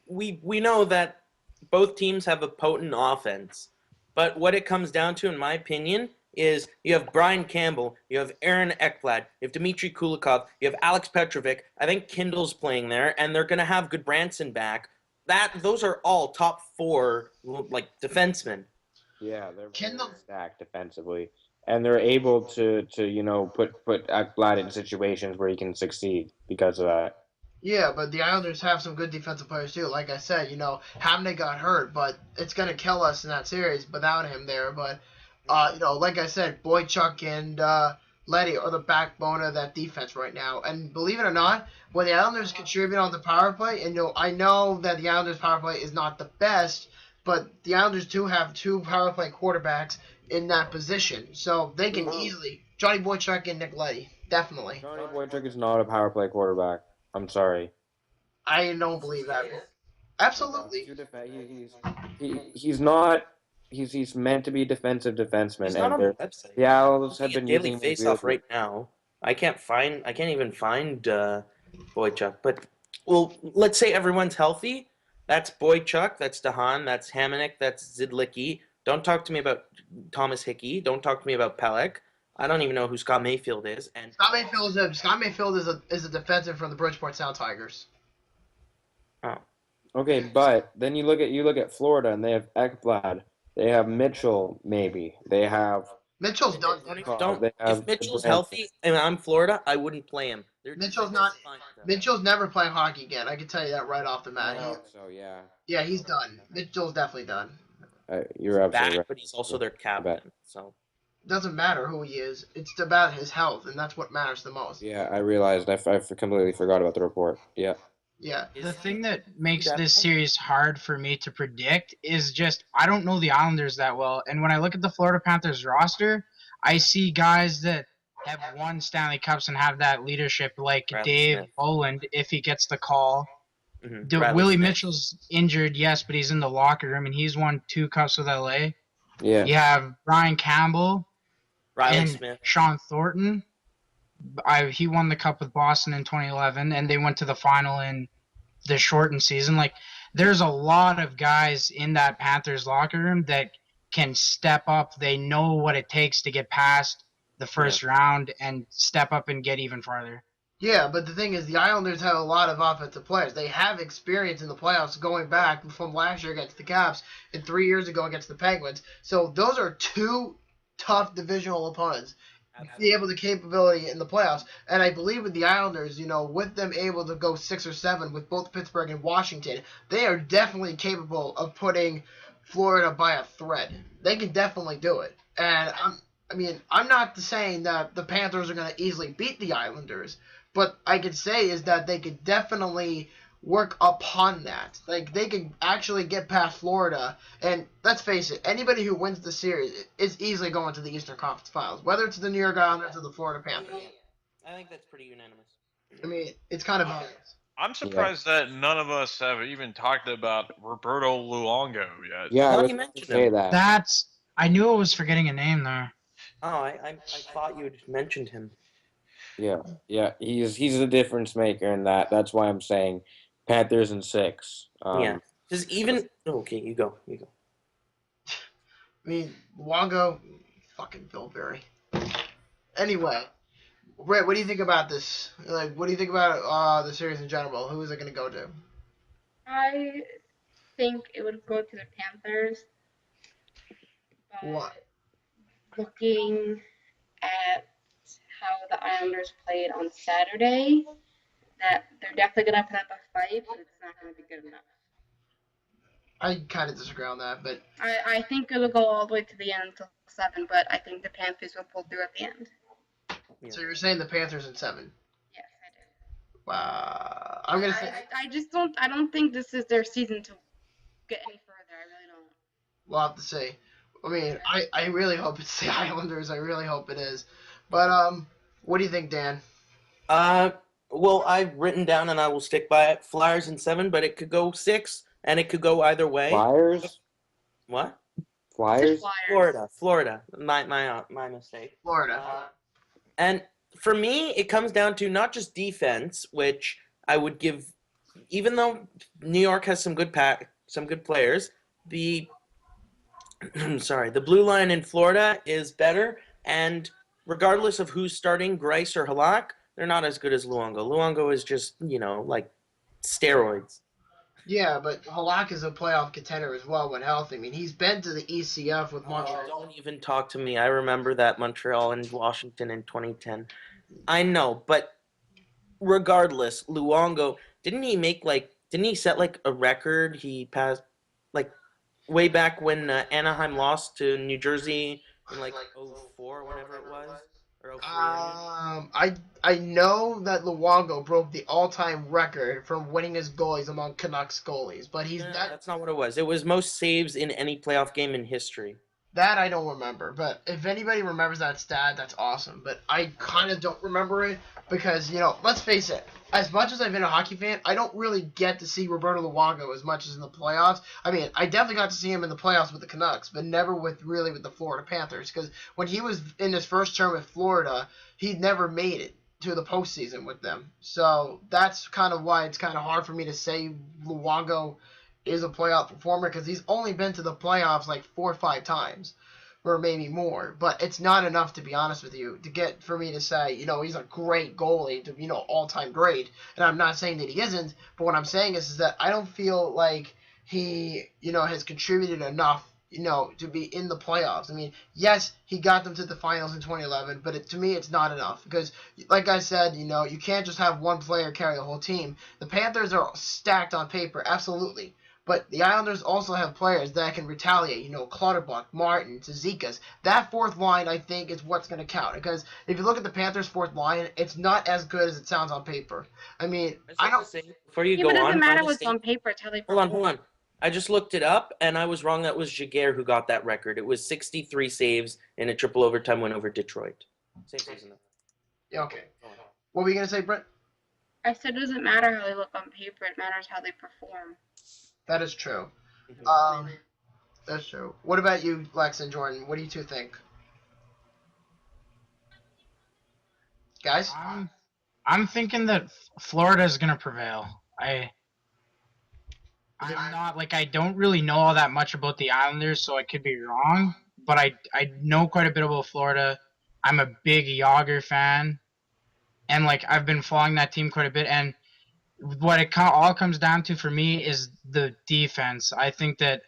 we know that both teams have a potent offense, but what it comes down to, in my opinion, is you have Brian Campbell, you have Aaron Ekblad, you have Dmitry Kulikov, you have Alex Petrovic. I think Kindle's playing there, and they're going to have Goodbranson back. Those are all top 4 defensemen. Yeah, they're very stacked defensively, and they're able to put Ekblad in situations where he can succeed because of that. Yeah, but the Islanders have some good defensive players too. Like I said, Hamney got hurt, but it's gonna kill us in that series without him there. But like I said, Boychuk and Leddy are the backbone of that defense right now. And believe it or not, when the Islanders contribute on the power play, and I know that the Islanders power play is not the best, but the Islanders do have 2 power play quarterbacks in that position, so they can easily Johnny Boychuk and Nick Leddy, definitely. Johnny Boychuk is not a power play quarterback. I'm sorry. I don't believe that. Absolutely. He's not. He's meant to be defensive defenseman. He's not on the website. The Owls have been daily using face-off right now. I can't even find Boychuk. But let's say everyone's healthy. That's Boychuk. That's DeHaan. That's Hamonic. That's Zidlicki. Don't talk to me about Thomas Hickey. Don't talk to me about Pelech. I don't even know who Scott Mayfield is. And Scott Mayfield is a defenseman from the Bridgeport Sound Tigers. Oh. Okay, but then you look at Florida, and they have Ekblad. They have Mitchell, maybe. They have Mitchell's done. If Mitchell's healthy and I'm Florida, I wouldn't play him. Mitchell's never playing hockey again. I can tell you that right off the bat. Yeah. Yeah, he's done. Mitchell's definitely done. You're absolutely right. But he's also their captain, so. Doesn't matter who he is. It's about his health, and that's what matters the most. Yeah, I realized. I completely forgot about the report. Yeah. Yeah. The thing that makes this series hard for me to predict is just I don't know the Islanders that well. And when I look at the Florida Panthers roster, I see guys that have won Stanley Cups and have that leadership like Dave Bolland if he gets the call. Mm-hmm. Willie Mitchell's injured, yes, but he's in the locker room and he's won 2 cups with LA. Yeah. You have Brian Campbell. Riley Smith. Sean Thornton. He won the cup with Boston in 2011, and they went to the final in the shortened season. Like, there's a lot of guys in that Panthers locker room that can step up. They know what it takes to get past the first round and step up and get even farther. Yeah, but the thing is, the Islanders have a lot of offensive players. They have experience in the playoffs going back from last year against the Caps and 3 years ago against the Penguins. So those are 2 tough divisional opponents. Be able to capability in the playoffs, and I believe with the Islanders, with them able to go 6 or 7 with both Pittsburgh and Washington, they are definitely capable of putting Florida by a thread. They can definitely do it, and I'm not saying that the Panthers are going to easily beat the Islanders, but I could say is that they could definitely work upon that. Like, they can actually get past Florida, and let's face it, anybody who wins the series is easily going to the Eastern Conference Finals, whether it's the New York Islanders or the Florida Panthers. I think that's pretty unanimous. I mean, it's kind of obvious. I'm surprised that none of us have even talked about Roberto Luongo yet. Yeah, I I thought was he going to mentioned say him. that. I knew I was forgetting a name there. Oh, I thought you had mentioned him. Yeah, he's a difference maker in that. That's why I'm saying Panthers in 6. Yeah. Because even okay, you go. I mean, Luongo, fucking Bill Berry. Anyway, Brett, what do you think about this? Like, what do you think about the series in general? Who is it going to go to? I think it would go to the Panthers, What? but looking at how the Islanders played on Saturday, that they're definitely gonna put up a fight, but it's not gonna be good enough. I kind of disagree on that, but I think it'll go all the way to the end until 7, but I think the Panthers will pull through at the end. Yeah. so you're saying the Panthers in 7? Yes, I do. Wow. I'm gonna say. I just don't. I don't think this is their season to get any further. I really don't. We'll have to see. I mean, I really hope it's the Islanders. I really hope it is. But what do you think, Dan? Well, I've written down and I will stick by it. Flyers in 7, but it could go 6, and it could go either way. Flyers? What? Flyers? Florida. My mistake. Florida. And for me, it comes down to not just defense, which I would give, even though New York has some good players. The the blue line in Florida is better, and regardless of who's starting, Grice or Halak, they're not as good as Luongo. Luongo is just like steroids. Yeah, but Halak is a playoff contender as well when healthy. I mean, he's been to the ECF with Montreal. Don't even talk to me. I remember that Montreal and Washington in 2010. I know, but regardless, Luongo, didn't he set like a record? He passed like way back when Anaheim lost to New Jersey in like 04, whenever it was, or 03. I know that Luongo broke the all-time record for winningest goalies among Canucks goalies, but That's not what it was. It was most saves in any playoff game in history. That I don't remember. But if anybody remembers that stat, that's awesome. But I kind of don't remember it because let's face it. As much as I've been a hockey fan, I don't really get to see Roberto Luongo as much as in the playoffs. I mean, I definitely got to see him in the playoffs with the Canucks, but never with the Florida Panthers. Because when he was in his first term with Florida, he never made it to the postseason with them. So that's kind of why it's kind of hard for me to say Luongo is a playoff performer because he's only been to the playoffs like 4 or 5 times. Or maybe more, but it's not enough to be honest with you to get for me to say he's a great goalie to all-time great, and I'm not saying that he isn't, but what I'm saying is that I don't feel like he has contributed enough to be in the playoffs. I mean, yes, he got them to the finals in 2011, but to me it's not enough because like I said, you can't just have one player carry a whole team. The Panthers are stacked on paper, absolutely. But the Islanders also have players that can retaliate. Clutterbuck, Martin, Zizekas. That fourth line, I think, is what's going to count. Because if you look at the Panthers' fourth line, it's not as good as it sounds on paper. I mean, I don't. Before you Yeah, go but it on, doesn't my matter what's mistake- on paper. It's how they Hold perform. on. I just looked it up, and I was wrong. That was Jaguar who got that record. It was 63 saves in a triple overtime win over Detroit. Same season. Yeah, okay. What were you going to say, Brett? I said it doesn't matter how they look on paper. It matters how they perform. That is true. That's true. What about you, Lex and Jordan? What do you two think? Guys? I'm thinking that Florida is gonna prevail. I'm not I don't really know all that much about the Islanders, so I could be wrong. But I know quite a bit about Florida. I'm a big Yager fan, and I've been following that team quite a bit. And what it all comes down to for me is the defense. I think that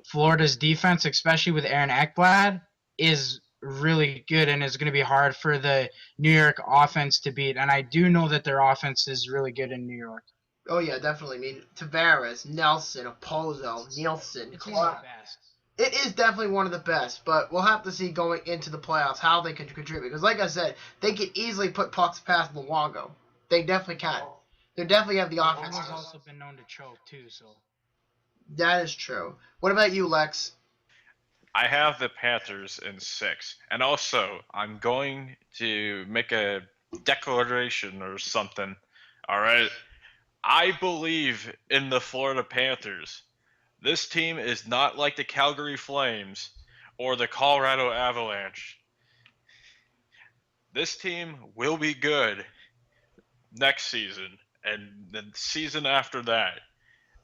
Florida's defense, especially with Aaron Ekblad, is really good and is going to be hard for the New York offense to beat. And I do know that their offense is really good in New York. Oh, yeah, definitely. I mean, Tavares, Nelson, Opozo, Nielsen, It's one of the best. It is definitely one of the best, but we'll have to see going into the playoffs how they can contribute. Because, like I said, they could easily put pucks past Luongo. They definitely can. They definitely have the offense. Luongo's also been known to choke, too, so. That is true. What about you, Lex? I have the Panthers in 6. And also, I'm going to make a declaration or something. All right. I believe in the Florida Panthers. This team is not like the Calgary Flames or the Colorado Avalanche. This team will be good next season and the season after that,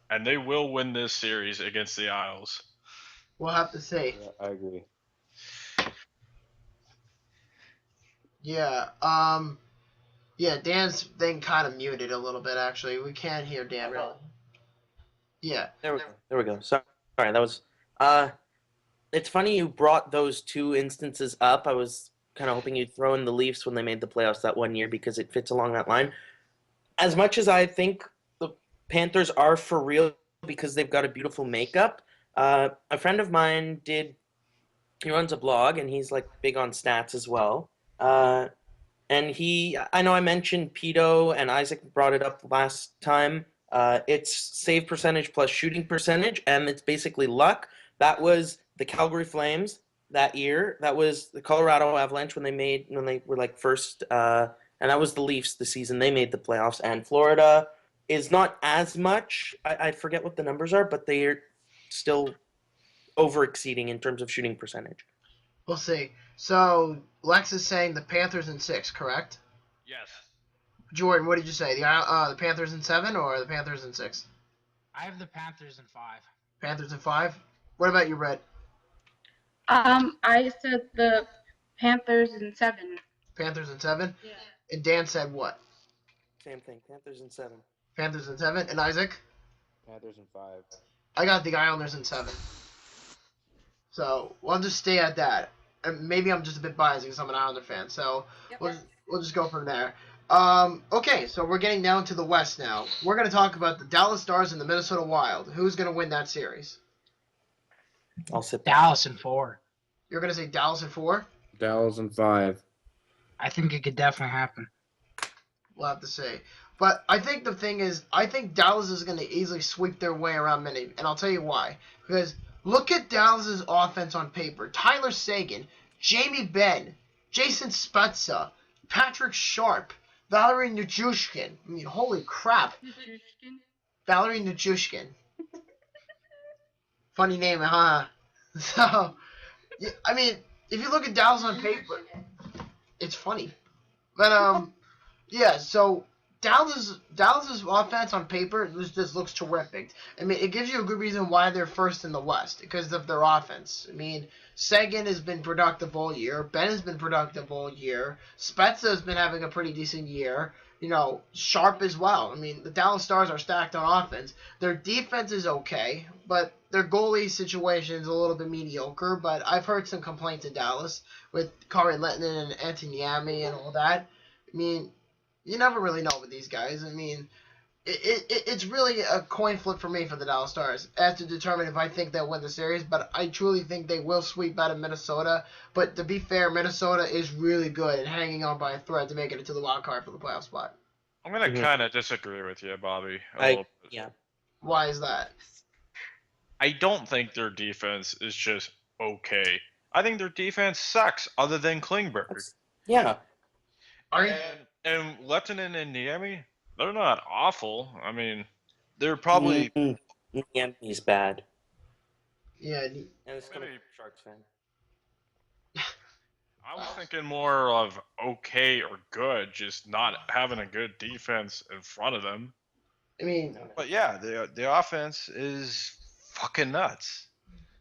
and they will win this series against the Isles. We'll have to see. Yeah, I agree. Yeah. Yeah. Dan's thing kind of muted a little bit. Actually, we can't hear Dan really. Yeah. There we go. There we go. Sorry, that was. It's funny you brought those two instances up. I was kind of hoping you'd throw in the Leafs when they made the playoffs that one year because it fits along that line. As much as I think the Panthers are for real because they've got a beautiful makeup, a friend of mine he runs a blog and he's like big on stats as well. And I know I mentioned Pito and Isaac brought it up last time. It's save percentage plus shooting percentage, and it's basically luck. That was the Calgary Flames that year. That was the Colorado Avalanche when they were like first, and that was the Leafs the season they made the playoffs. And Florida is not as much. I forget what the numbers are, but they are still over exceeding in terms of shooting percentage. We'll see. So Lex is saying the Panthers in 6, correct? Yes. Jordan, what did you say? The Panthers in 7 or the Panthers in 6? I have the Panthers in 5. Panthers in 5. What about you, Red? I said the Panthers in 7. Panthers in 7. Yeah. And Dan said what? Same thing. Panthers in 7. Panthers in 7. And Isaac? Panthers in 5. I got the Islanders in 7. So we'll just stay at that. And maybe I'm just a bit biased because I'm an Islander fan. So we'll just go from there. Okay, so we're getting down to the West now. We're going to talk about the Dallas Stars and the Minnesota Wild. Who's going to win that series? I'll sit down. Dallas in 4. You're going to say Dallas in 4? Dallas in 5. I think it could definitely happen. We'll have to see. But I think the thing is, I think Dallas is going to easily sweep their way around many. And I'll tell you why. Because look at Dallas's offense on paper. Tyler Seguin, Jamie Benn, Jason Spezza, Patrick Sharp, Valerie Nichushkin. I mean, holy crap. Valerie Nichushkin. Funny name, huh? So, I mean, if you look at Dallas on paper, it's funny. But, yeah, so Dallas's offense on paper just looks terrific. I mean, it gives you a good reason why they're first in the West, because of their offense. I mean, Seguin has been productive all year. Ben has been productive all year. Spezza has been having a pretty decent year. You know, Sharp as well. I mean, the Dallas Stars are stacked on offense. Their defense is okay, but their goalie situation is a little bit mediocre. But I've heard some complaints in Dallas with Kari Lehtinen and Anthony Yami and all that. I mean, you never really know with these guys. I mean, it's really a coin flip for me for the Dallas Stars as to determine if I think they'll win the series. But I truly think they will sweep out of Minnesota. But to be fair, Minnesota is really good and hanging on by a thread to make it into the wild card for the playoff spot. I'm gonna Mhm. kind of disagree with you, Bobby. A little bit. Yeah. Why is that? I don't think their defense is just okay. I think their defense sucks, other than Klingberg. Yeah. Are you? And Lehtinen and Niemi, they're not awful. I mean, they're probably He's bad. Yeah. And it's coming from a Sharks fan. I was thinking more of okay or good, just not having a good defense in front of them. I mean, But yeah, the offense is fucking nuts.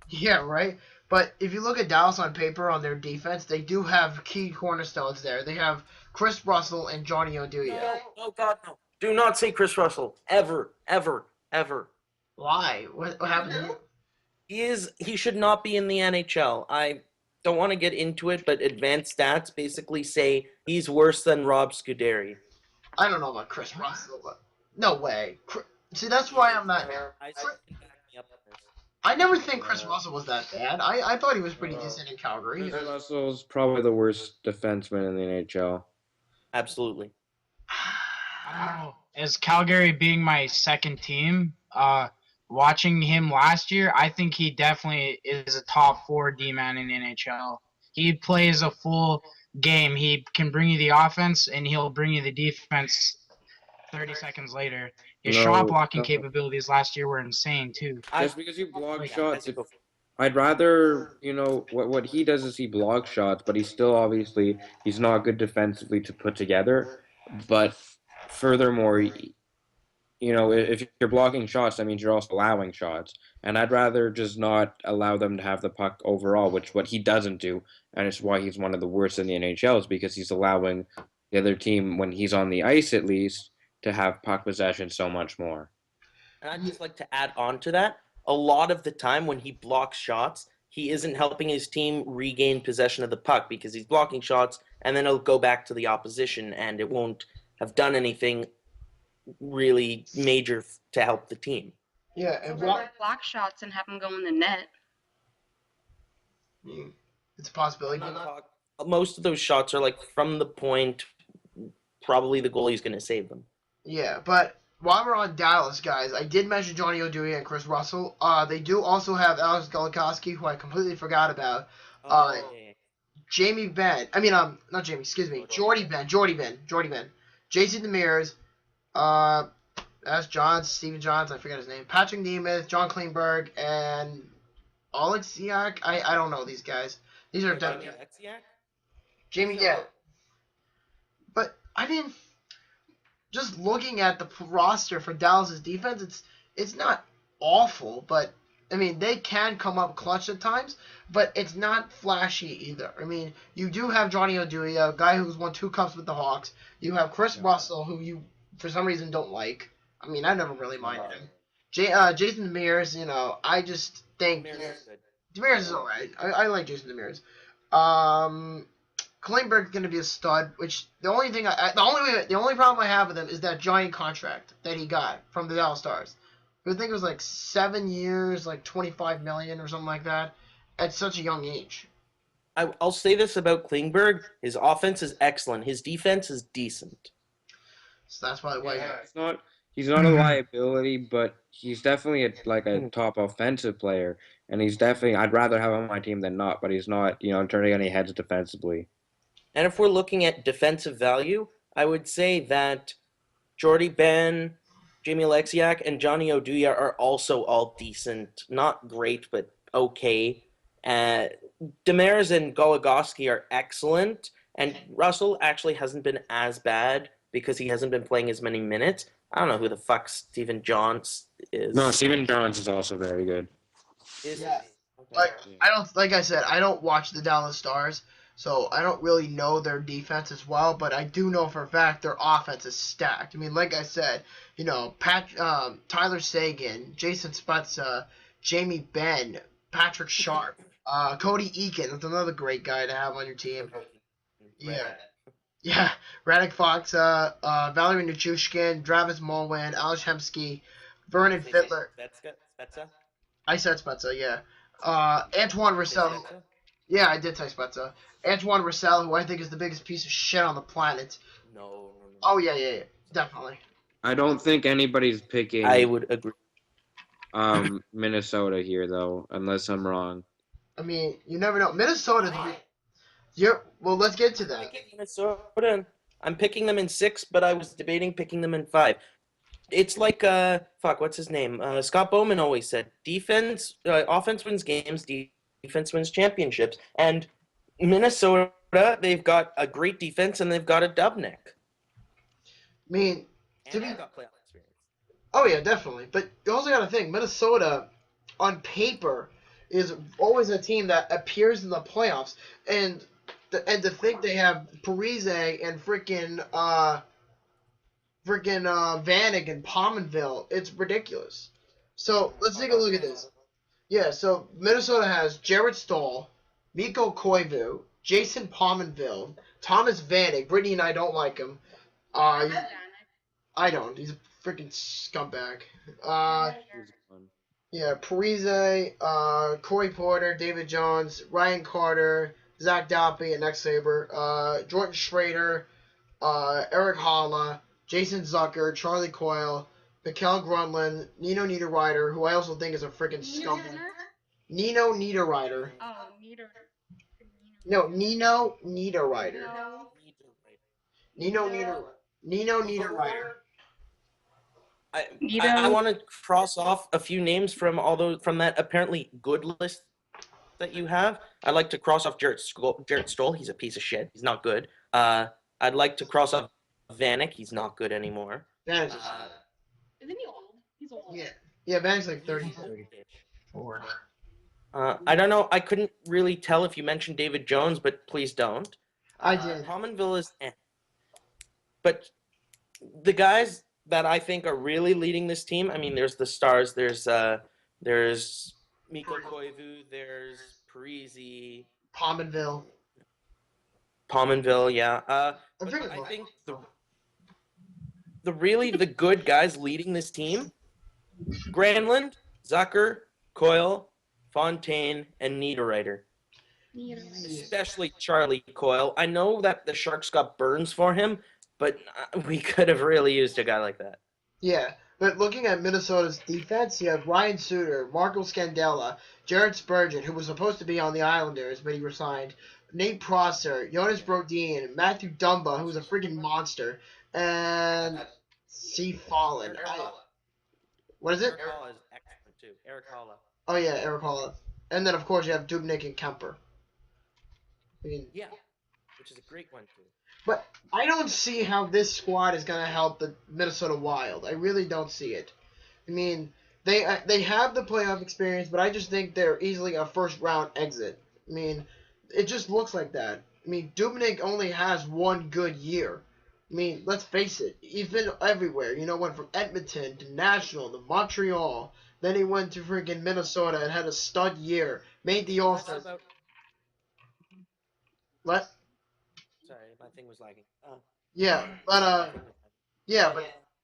yeah, right. But if you look at Dallas on paper on their defense, they do have key cornerstones there. They have Chris Russell and Johnny Oduya. No, oh God, no. Do not say Chris Russell. Ever, ever, ever. Why? What happened to you? He should not be in the NHL. I don't want to get into it, but advanced stats basically say he's worse than Rob Scuderi. I don't know about Chris Russell, but no way. See, that's why I'm not. Isaac can back me up on this. I never think Chris Russell was that bad. I thought he was pretty decent in Calgary. Chris Russell's probably the worst defenseman in the NHL. Absolutely. I don't know. As Calgary being my second team, watching him last year, I think he definitely is a top 4 D-man in the NHL. He plays a full game. He can bring you the offense, and he'll bring you the defense 30 seconds later. His shot blocking capabilities last year were insane too. Just because you block Yeah, shots, as you go- I'd rather, what he does is he blocks shots, but he's still obviously he's not good defensively to put together. But furthermore, if you're blocking shots, that means you're also allowing shots. And I'd rather just not allow them to have the puck overall, which what he doesn't do, and it's why he's one of the worst in the NHL is because he's allowing the other team, when he's on the ice at least, to have puck possession so much more. And I'd just like to add on to that. A lot of the time when he blocks shots, he isn't helping his team regain possession of the puck because he's blocking shots and then it'll go back to the opposition and it won't have done anything really major to help the team. Yeah, So and block shots and have them go in the net. it's a possibility. Most of those shots are like from the point, probably the goalie's going to save them. Yeah, but while we're on Dallas, guys, I did mention Johnny Oduya and Chris Russell. They do also have Alex Goligoski, who I completely forgot about. Jamie Benn. I mean, not Jamie. Excuse me. Jordy Ben. Jason Demers. That's Steven Johns. I forget his name. Patrick Nemeth, John Klingberg, and Oleksiak. I don't know these guys. These are definitely Jamie. Yeah. But I mean, just looking at the roster for Dallas's defense, it's not awful, but I mean they can come up clutch at times, but it's not flashy either. I mean, you do have Johnny Oduya, a guy who's won 2 cups with the Hawks. You have Chris Russell, who you for some reason don't like. I mean, I never really minded him. Jason Demers, I just think Demers is alright. I like Jason Demers. Klingberg's going to be a stud, which the only problem I have with him is that giant contract that he got from the Dallas Stars. I think it was like 7 years, like $25 million or something like that, at such a young age. I'll say this about Klingberg: his offense is excellent. His defense is decent. So that's why. He's not a liability, but he's definitely a top offensive player, and he's definitely I'd rather have him on my team than not. But he's not turning any heads defensively. And if we're looking at defensive value, I would say that Jordy Ben, Jamie Oleksiak, and Johnny Oduya are also all decent. Not great, but okay. Demers and Goligoski are excellent, and Russell actually hasn't been as bad because he hasn't been playing as many minutes. I don't know who the fuck Stephen Johns is. No, Stephen Johns is also very good. Yeah. Like I said, I don't watch the Dallas Stars, so I don't really know their defense as well, but I do know for a fact their offense is stacked. I mean, like I said, Tyler Seguin, Jason Spezza, Jamie Benn, Patrick Sharp, Cody Eakin. That's another great guy to have on your team. Yeah. Radek Fox, Valery Nichushkin, Travis Mulwin, Alex Hemsky, Vernon Fittler. Spezza? I said Spezza, yeah. Antoine Roussel. Yeah, I did say Spezza. Antoine Roussel, who I think is the biggest piece of shit on the planet. No. Oh, yeah. Definitely. I don't think anybody's picking. I would agree. Minnesota here, though, unless I'm wrong. I mean, you never know. Minnesota's... Well, let's get to that. Minnesota. I'm picking them in 6, but I was debating picking them in 5. It's like what's his name? Scott Bowman always said, offense wins games, defense wins championships. And Minnesota, they've got a great defense and they've got a Dubnik. I mean, and they've got playoff experience. Oh yeah, definitely. But you also got to think, Minnesota, on paper, is always a team that appears in the playoffs, and to think they have Parise and freaking Vanek and Pominville, it's ridiculous. So let's take a look at this. Yeah, so Minnesota has Jared Stahl, Mikko Koivu, Jason Pominville, Thomas Vanek. Brittany and I don't like him. I don't. He's a freaking scumbag. Yeah, Parise, Corey Porter, David Jones, Ryan Carter, Zach Dalpe, and Next Saber, Jordan Schrader, Eric Holla, Jason Zucker, Charlie Coyle, Mikkel Grunland, Nino Niederreiter, who I also think is a freaking scumbag. Nino Niederreiter. Oh, Niederreiter. No, Nino Niederreiter. No. Nino Niederreiter. I want to cross off a few names from that apparently good list that you have. I'd like to cross off Jarrett Stoll. He's a piece of shit. He's not good. I'd like to cross off Vanek. He's not good anymore. Vanek's Isn't he old? He's old. yeah, Vanek's like He's 30. 4. I don't know. I couldn't really tell if you mentioned David Jones, but please don't. I did. Pominville is, but the guys that I think are really leading this team. I mean, there's the stars. There's Mikko Koivu. There's Parisi. Pominville. Yeah. But I think the good guys leading this team: Granlund, Zucker, Coyle, Fontaine, and Niederreiter. Especially Charlie Coyle. I know that the Sharks got Burns for him, but we could have really used a guy like that. Yeah, but looking at Minnesota's defense, you have Ryan Suter, Marco Scandella, Jared Spurgeon, who was supposed to be on the Islanders, but he resigned, Nate Prosser, Jonas Brodin, Matthew Dumba, who's a freaking monster, and C. Fallon. What is it? Eric Halla is excellent too. Eric Halla. Oh yeah, Eric Halla. And then of course you have Dubnyk and Kemper. I mean, Yeah, which is a great one too. but I don't see how this squad is going to help the Minnesota Wild. I really don't see it. I mean, they have the playoff experience, but I just think they're easily a first round exit. I mean, it just looks like that. I mean, Dubnyk only has one good year. I mean, let's face it. He's been everywhere. You know, went from Edmonton to Nashville to Montreal. Then he went to freaking Minnesota and had a stud year. Made the All-Star. What? Sorry, my thing was lagging. Yeah,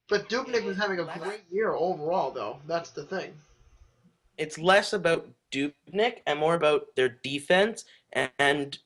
but Dubnyk was having a great year overall, though. That's the thing. It's less about Dubnyk and more about their defense, and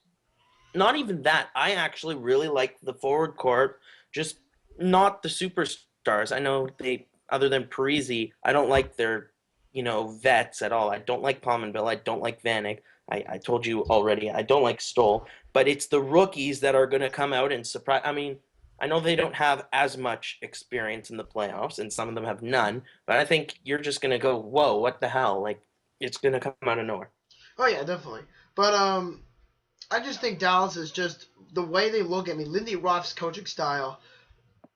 not even that. I actually really like the forward core, just not the superstars. I know they, other than Parisi, I don't like their, vets at all. I don't like Pominville. I don't like Vanek. I told you already, I don't like Stoll. But it's the rookies that are going to come out and surprise. I mean, I know they don't have as much experience in the playoffs, and some of them have none. But I think you're just going to go, whoa, what the hell? Like, it's going to come out of nowhere. Oh, yeah, definitely. But I just think Dallas is just the way they look at me. Lindy Ruff's coaching style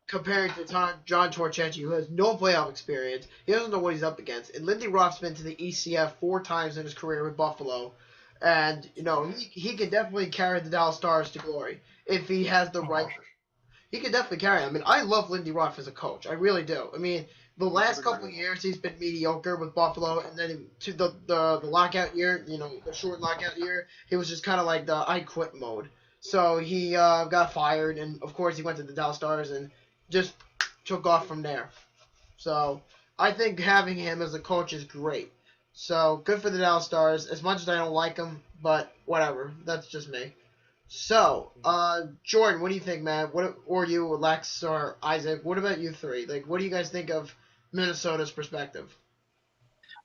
compared to John Torchetti, who has no playoff experience. He doesn't know what he's up against. And Lindy Ruff's been to the ECF 4 times in his career with Buffalo. And, he can definitely carry the Dallas Stars to glory if he has the right. He can definitely carry them. I mean, I love Lindy Ruff as a coach. I really do. I mean, the last couple of years he's been mediocre with Buffalo, and then to the lockout year, the short lockout year, he was just kind of like the I quit mode. So he got fired, and of course he went to the Dallas Stars and just took off from there. So I think having him as a coach is great. So, good for the Dallas Stars, as much as I don't like them, but whatever. That's just me. So, Jordan, what do you think, man? Or you, Lex, or Isaac, what about you three? Like, what do you guys think of Minnesota's perspective?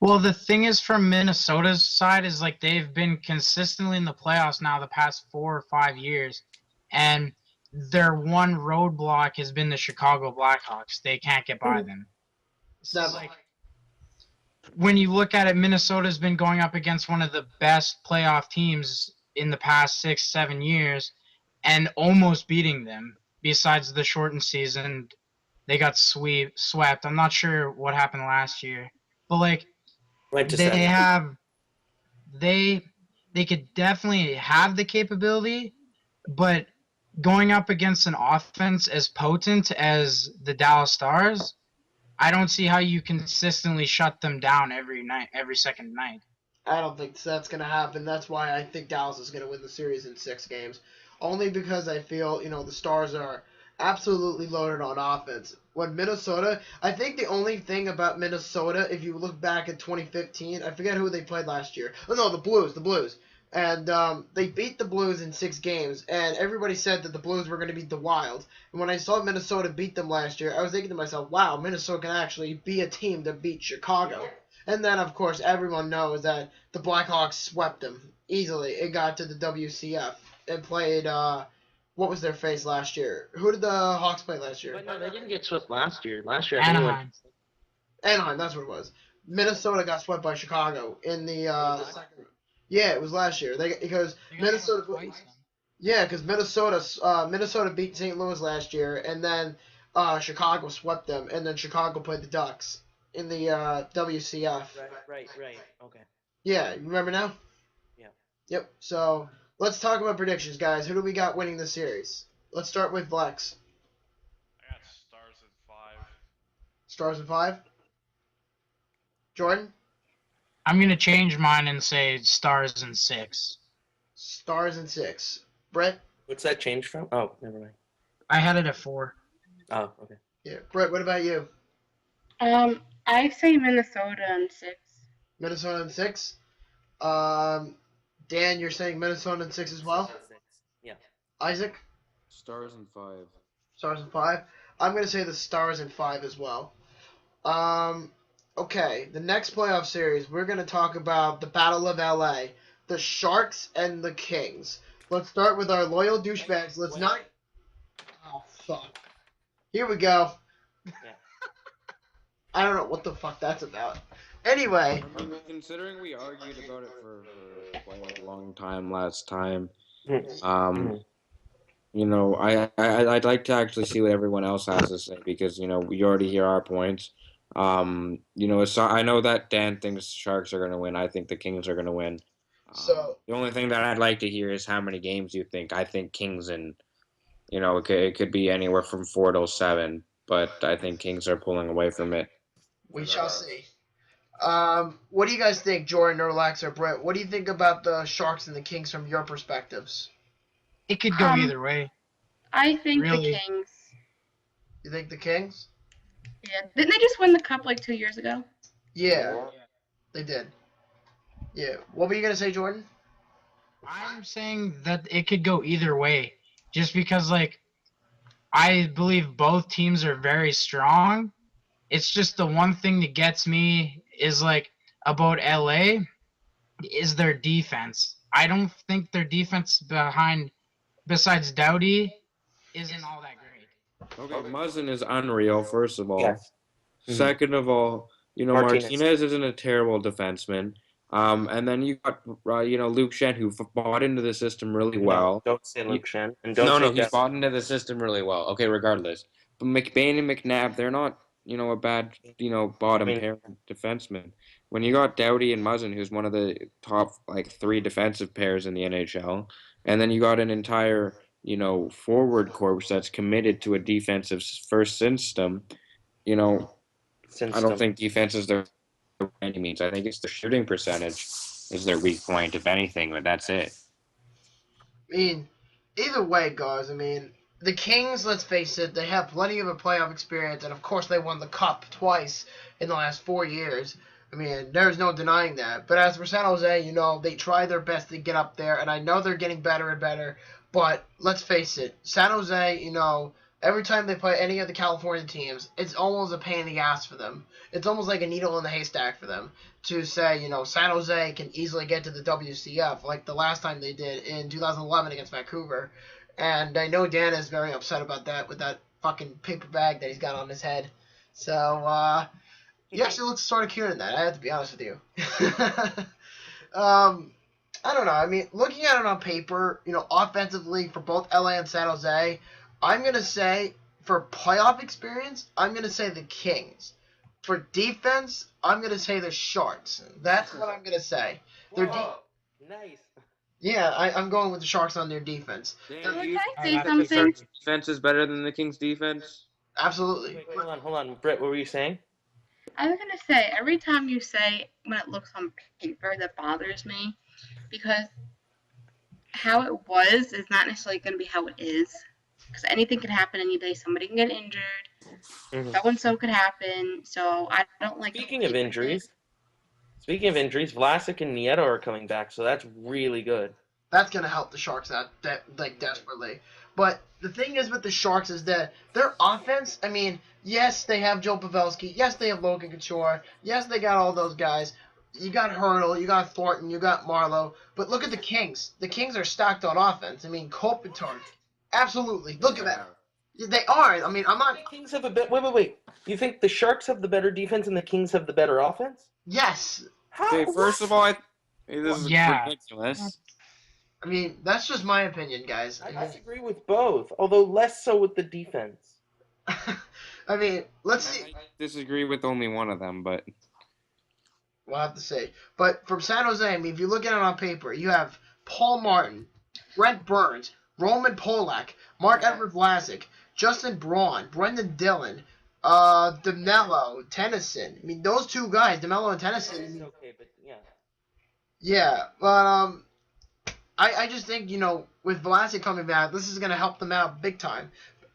Well, the thing is, from Minnesota's side, is like they've been consistently in the playoffs now the past 4 or 5 years, and their one roadblock has been the Chicago Blackhawks. They can't get by them. So, like, when you look at it, Minnesota's been going up against one of the best playoff teams in the past 6-7 years and almost beating them. Besides the shortened season, they got swept. I'm not sure what happened last year, but like they could definitely have the capability, but going up against an offense as potent as the Dallas Stars, I don't see how you consistently shut them down every second night. I don't think that's going to happen. That's why I think Dallas is going to win the series in 6 games. Only because I feel, the Stars are absolutely loaded on offense. When Minnesota, I think the only thing about Minnesota, if you look back at 2015, I forget who they played last year. Oh, no, the Blues. And they beat the Blues in 6 games, and everybody said that the Blues were going to beat the Wild. And when I saw Minnesota beat them last year, I was thinking to myself, wow, Minnesota can actually be a team that beat Chicago. And then, of course, everyone knows that the Blackhawks swept them easily. It got to the WCF and played, what was their face last year? Who did the Hawks play last year? But no, they didn't get swept last year. Last year, Anaheim. Anaheim, that's what it was. Minnesota got swept by Chicago in the Was it? second. Yeah, it was last year. Because They got Minnesota. swept twice then. Yeah, because Minnesota beat St. Louis last year, and then Chicago swept them, and then Chicago played the Ducks in the WCF. Right. Okay. Yeah, you remember now? Yeah. Yep. So let's talk about predictions, guys. Who do we got winning this series? Let's start with Flex. I got Stars in 5. Stars in 5. Jordan. I'm gonna change mine and say Stars in 6. Stars in 6. Brett. What's that change from? Oh, never mind. I had it at 4. Oh, okay. Yeah. Brett. What about you? I say Minnesota in 6. Minnesota in 6. Dan, you're saying Minnesota in 6 as well. Yeah. Isaac. Stars in 5. Stars in 5. I'm gonna say the Stars in 5 as well. Okay, the next playoff series, we're gonna talk about the Battle of LA, the Sharks and the Kings. Let's start with our loyal douchebags. Let's not. Oh fuck. Here we go. Yeah. I don't know what the fuck that's about. Anyway. I mean, considering we argued about it for quite a long time last time, you know, I'd like to actually see what everyone else has to say because you know we already hear our points. You know, I know that Dan thinks Sharks are going to win. I think the Kings are going to win. So the only thing that I'd like to hear is how many games you think. I think Kings and you know it could be anywhere from 4 to 7, but I think Kings are pulling away from it. we shall see. What do you guys think, Jordan or Lex or Brett? What do you think about the Sharks and the Kings from your perspectives? It could go either way. I think Really? the Kings. You think the Kings? Yeah, didn't they just win the cup like 2 years ago? Yeah, they did. Yeah. What were you gonna say, Jordan? I'm saying that it could go either way, just because like I believe both teams are very strong. It's just the one thing that gets me is like about LA is their defense. I don't think their defense besides Doughty isn't all that great. Okay, Muzzin is unreal. First of all, Yes. Mhm. second of all, you know Martinez isn't a terrible defenseman. And then you got you know Luke Shen who bought into the system really well. No, don't say Luke Shen. And don't No, say he's Jeff. bought into the system really well. Okay, regardless, but McBain and McNabb, they're not you know a bad you know bottom pair defenseman. When you got Doughty and Muzzin, who's one of the top like 3 defensive pairs in the NHL, and then you got an entire you know forward corps that's committed to a defensive first system. You know, I don't think defense is their by any means. I think it's the shooting percentage is their weak point, if anything, but that's it. I mean, either way, guys. I mean, the Kings. Let's face it, they have plenty of a playoff experience, and of course, they won the Cup twice in the last 4 years. I mean, there's no denying that. But as for San Jose, you know, they try their best to get up there, and I know they're getting better and better. But let's face it, San Jose, you know, every time they play any of the California teams, it's almost a pain in the ass for them. It's almost like a needle in the haystack for them to say, you know, San Jose can easily get to the WCF like the last time they did in 2011 against Vancouver. And I know Dan is very upset about that with that fucking paper bag that he's got on his head. So, he actually looks sort of cute in that, I have to be honest with you. I don't know. I mean, looking at it on paper, you know, offensively for both LA and San Jose, I'm going to say, for playoff experience, I'm going to say the Kings. For defense, I'm going to say the Sharks. That's what I'm going to say. Nice. Yeah, I'm going with the Sharks on their defense. Can I say that's something? Defense is better than the Kings' defense. Absolutely. Wait, hold on. Brett, what were you saying? I was gonna say every time you say when it looks on paper, that bothers me because how it was is not necessarily gonna be how it is. Because anything can happen any day. Somebody can get injured. Mhm. So and so could happen. So I don't like. Speaking of injuries, Vlasic and Nieto are coming back, so that's really good. That's going to help the Sharks out desperately. But the thing is with the Sharks is that their offense, I mean, yes, they have Joe Pavelski. Yes, they have Logan Couture. Yes, they got all those guys. You got Hurdle, you got Thornton, you got Marlowe. But look at the Kings. The Kings are stacked on offense. I mean, Kopitar. Absolutely. Look at that. They are. I mean, I'm not. The Kings have a bit. Wait. You think the Sharks have the better defense and the Kings have the better offense? Yes. How? Okay, first of all, this is Yeah. ridiculous. I mean, that's just my opinion, guys. I disagree with both, although less so with the defense. I mean, let's see. I disagree with only one of them, but We'll have to say. But from San Jose, I mean, if you look at it on paper, you have Paul Martin, Brent Burns, Roman Polak, Mark-Edward Vlasic, Justin Braun, Brendan Dillon, DeMello, Tennyson. I mean, those two guys, DeMello and Tennyson. It's okay, but yeah. Yeah, but I just think, with Vlasic coming back, this is going to help them out big time.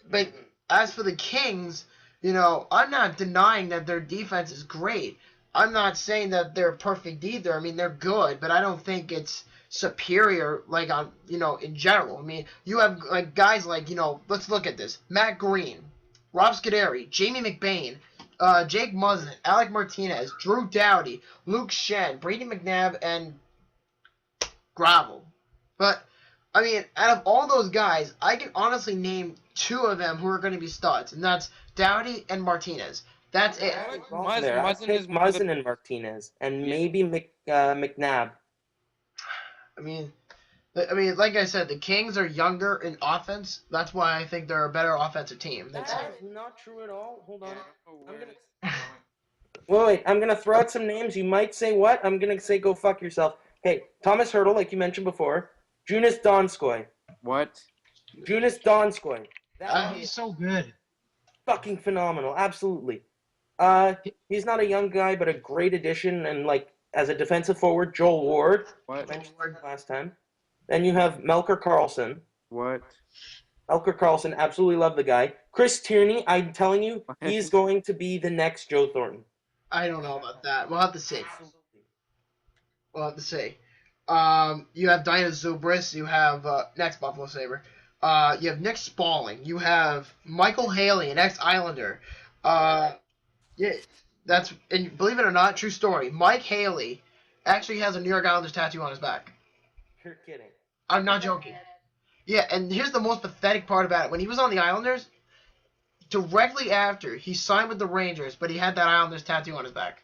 But as for the Kings, I'm not denying that their defense is great. I'm not saying that they're perfect either. I mean, they're good, but I don't think it's superior, in general. I mean, you have guys like, let's look at this. Matt Green, Rob Scuderi, Jamie McBain, Jake Muzzin, Alec Martinez, Drew Doughty, Luke Shen, Brady McNabb, and Gravel. But, I mean, out of all those guys, I can honestly name two of them who are going to be studs, and that's Doughty and Martinez. That's it. Muzzin and Martinez, and maybe McNabb. I mean, like I said, the Kings are younger in offense. That's why I think they're a better offensive team. That's not true at all. Hold on. Wait, I'm gonna throw out some names. You might say what? I'm gonna say go fuck yourself. Hey, Thomas Hertel, like you mentioned before. Jonas Donskoy. what? Jonas Donskoy. He's so good. Fucking phenomenal. Absolutely. He's not a young guy, but a great addition. And as a defensive forward, Joel Ward. What? Mentioned last time. Then you have Melker Karlsson. What? Melker Karlsson, absolutely love the guy. Chris Tierney, I'm telling you, he's going to be the next Joe Thornton. I don't know about that. We'll have to see. You have Dinah Zubris. You have next Buffalo Sabre. You have Nick Spaulding. You have Michael Haley, an ex-Islander. And believe it or not, true story. Mike Haley actually has a New York Islanders tattoo on his back. You're kidding. I'm not joking. Yeah, and here's the most pathetic part about it. When he was on the Islanders, directly after, he signed with the Rangers, but he had that Islanders tattoo on his back.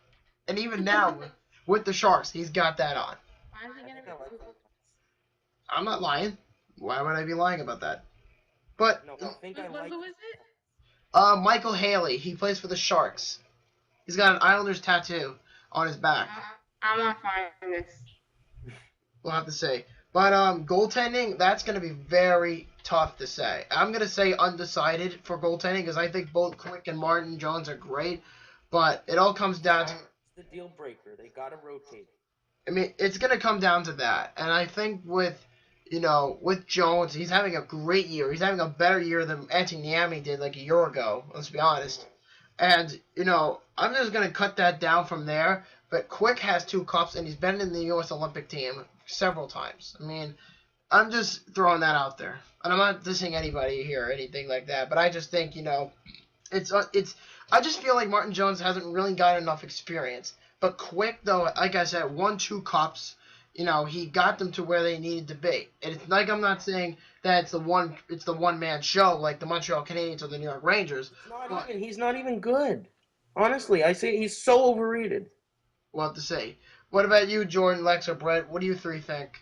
And even now, with the Sharks, he's got that on. I'm not lying. Why would I be lying about that? But Who is it? Michael Haley, he plays for the Sharks. He's got an Islanders tattoo on his back. I'm not finding this. We'll have to say. But goaltending, that's going to be very tough to say. I'm going to say undecided for goaltending because I think both Quick and Martin Jones are great. But it all comes down to... It's the deal breaker. They got to rotate. I mean, it's going to come down to that. And I think with Jones, he's having a great year. He's having a better year than Antti Niemi did a year ago, let's be honest. And, I'm just going to cut that down from there. But Quick has 2 cups, and he's been in the U.S. Olympic team several times. I mean, I'm just throwing that out there. And I'm not dissing anybody here or anything like that. But I just think, it's I just feel like Martin Jones hasn't really got enough experience. But Quick, though, like I said, won 2 cups. He got them to where they needed to be. And it's like I'm not saying that it's the one-man show like the Montreal Canadiens or the New York Rangers. He's not even good. Honestly, I say he's so overrated. We'll have to see. What about you, Jordan, Lex, or Brett? What do you three think?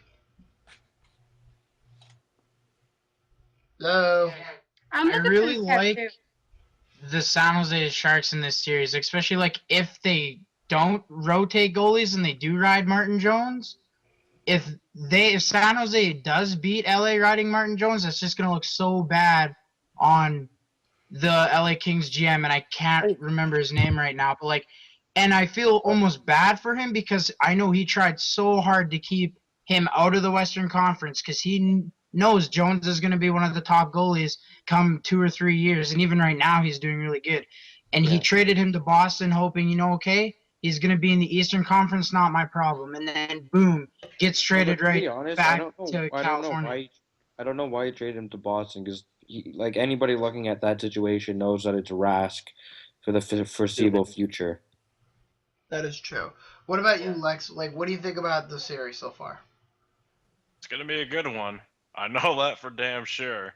Hello? I really like the San Jose Sharks in this series, especially if they don't rotate goalies and they do ride Martin Jones. If San Jose does beat LA riding Martin Jones, that's just gonna look so bad on the LA Kings GM, and I can't remember his name right now, but and I feel almost bad for him because I know he tried so hard to keep him out of the Western Conference because he knows Jones is going to be one of the top goalies come 2 or 3 years, and even right now he's doing really good. And he traded him to Boston hoping, okay, he's going to be in the Eastern Conference, not my problem. And then, boom, gets traded back to California. I don't know why he traded him to Boston because anybody looking at that situation knows that it's a Rask for the foreseeable future. That is true. What about you, Lex? What do you think about the series so far? It's gonna be a good one. I know that for damn sure.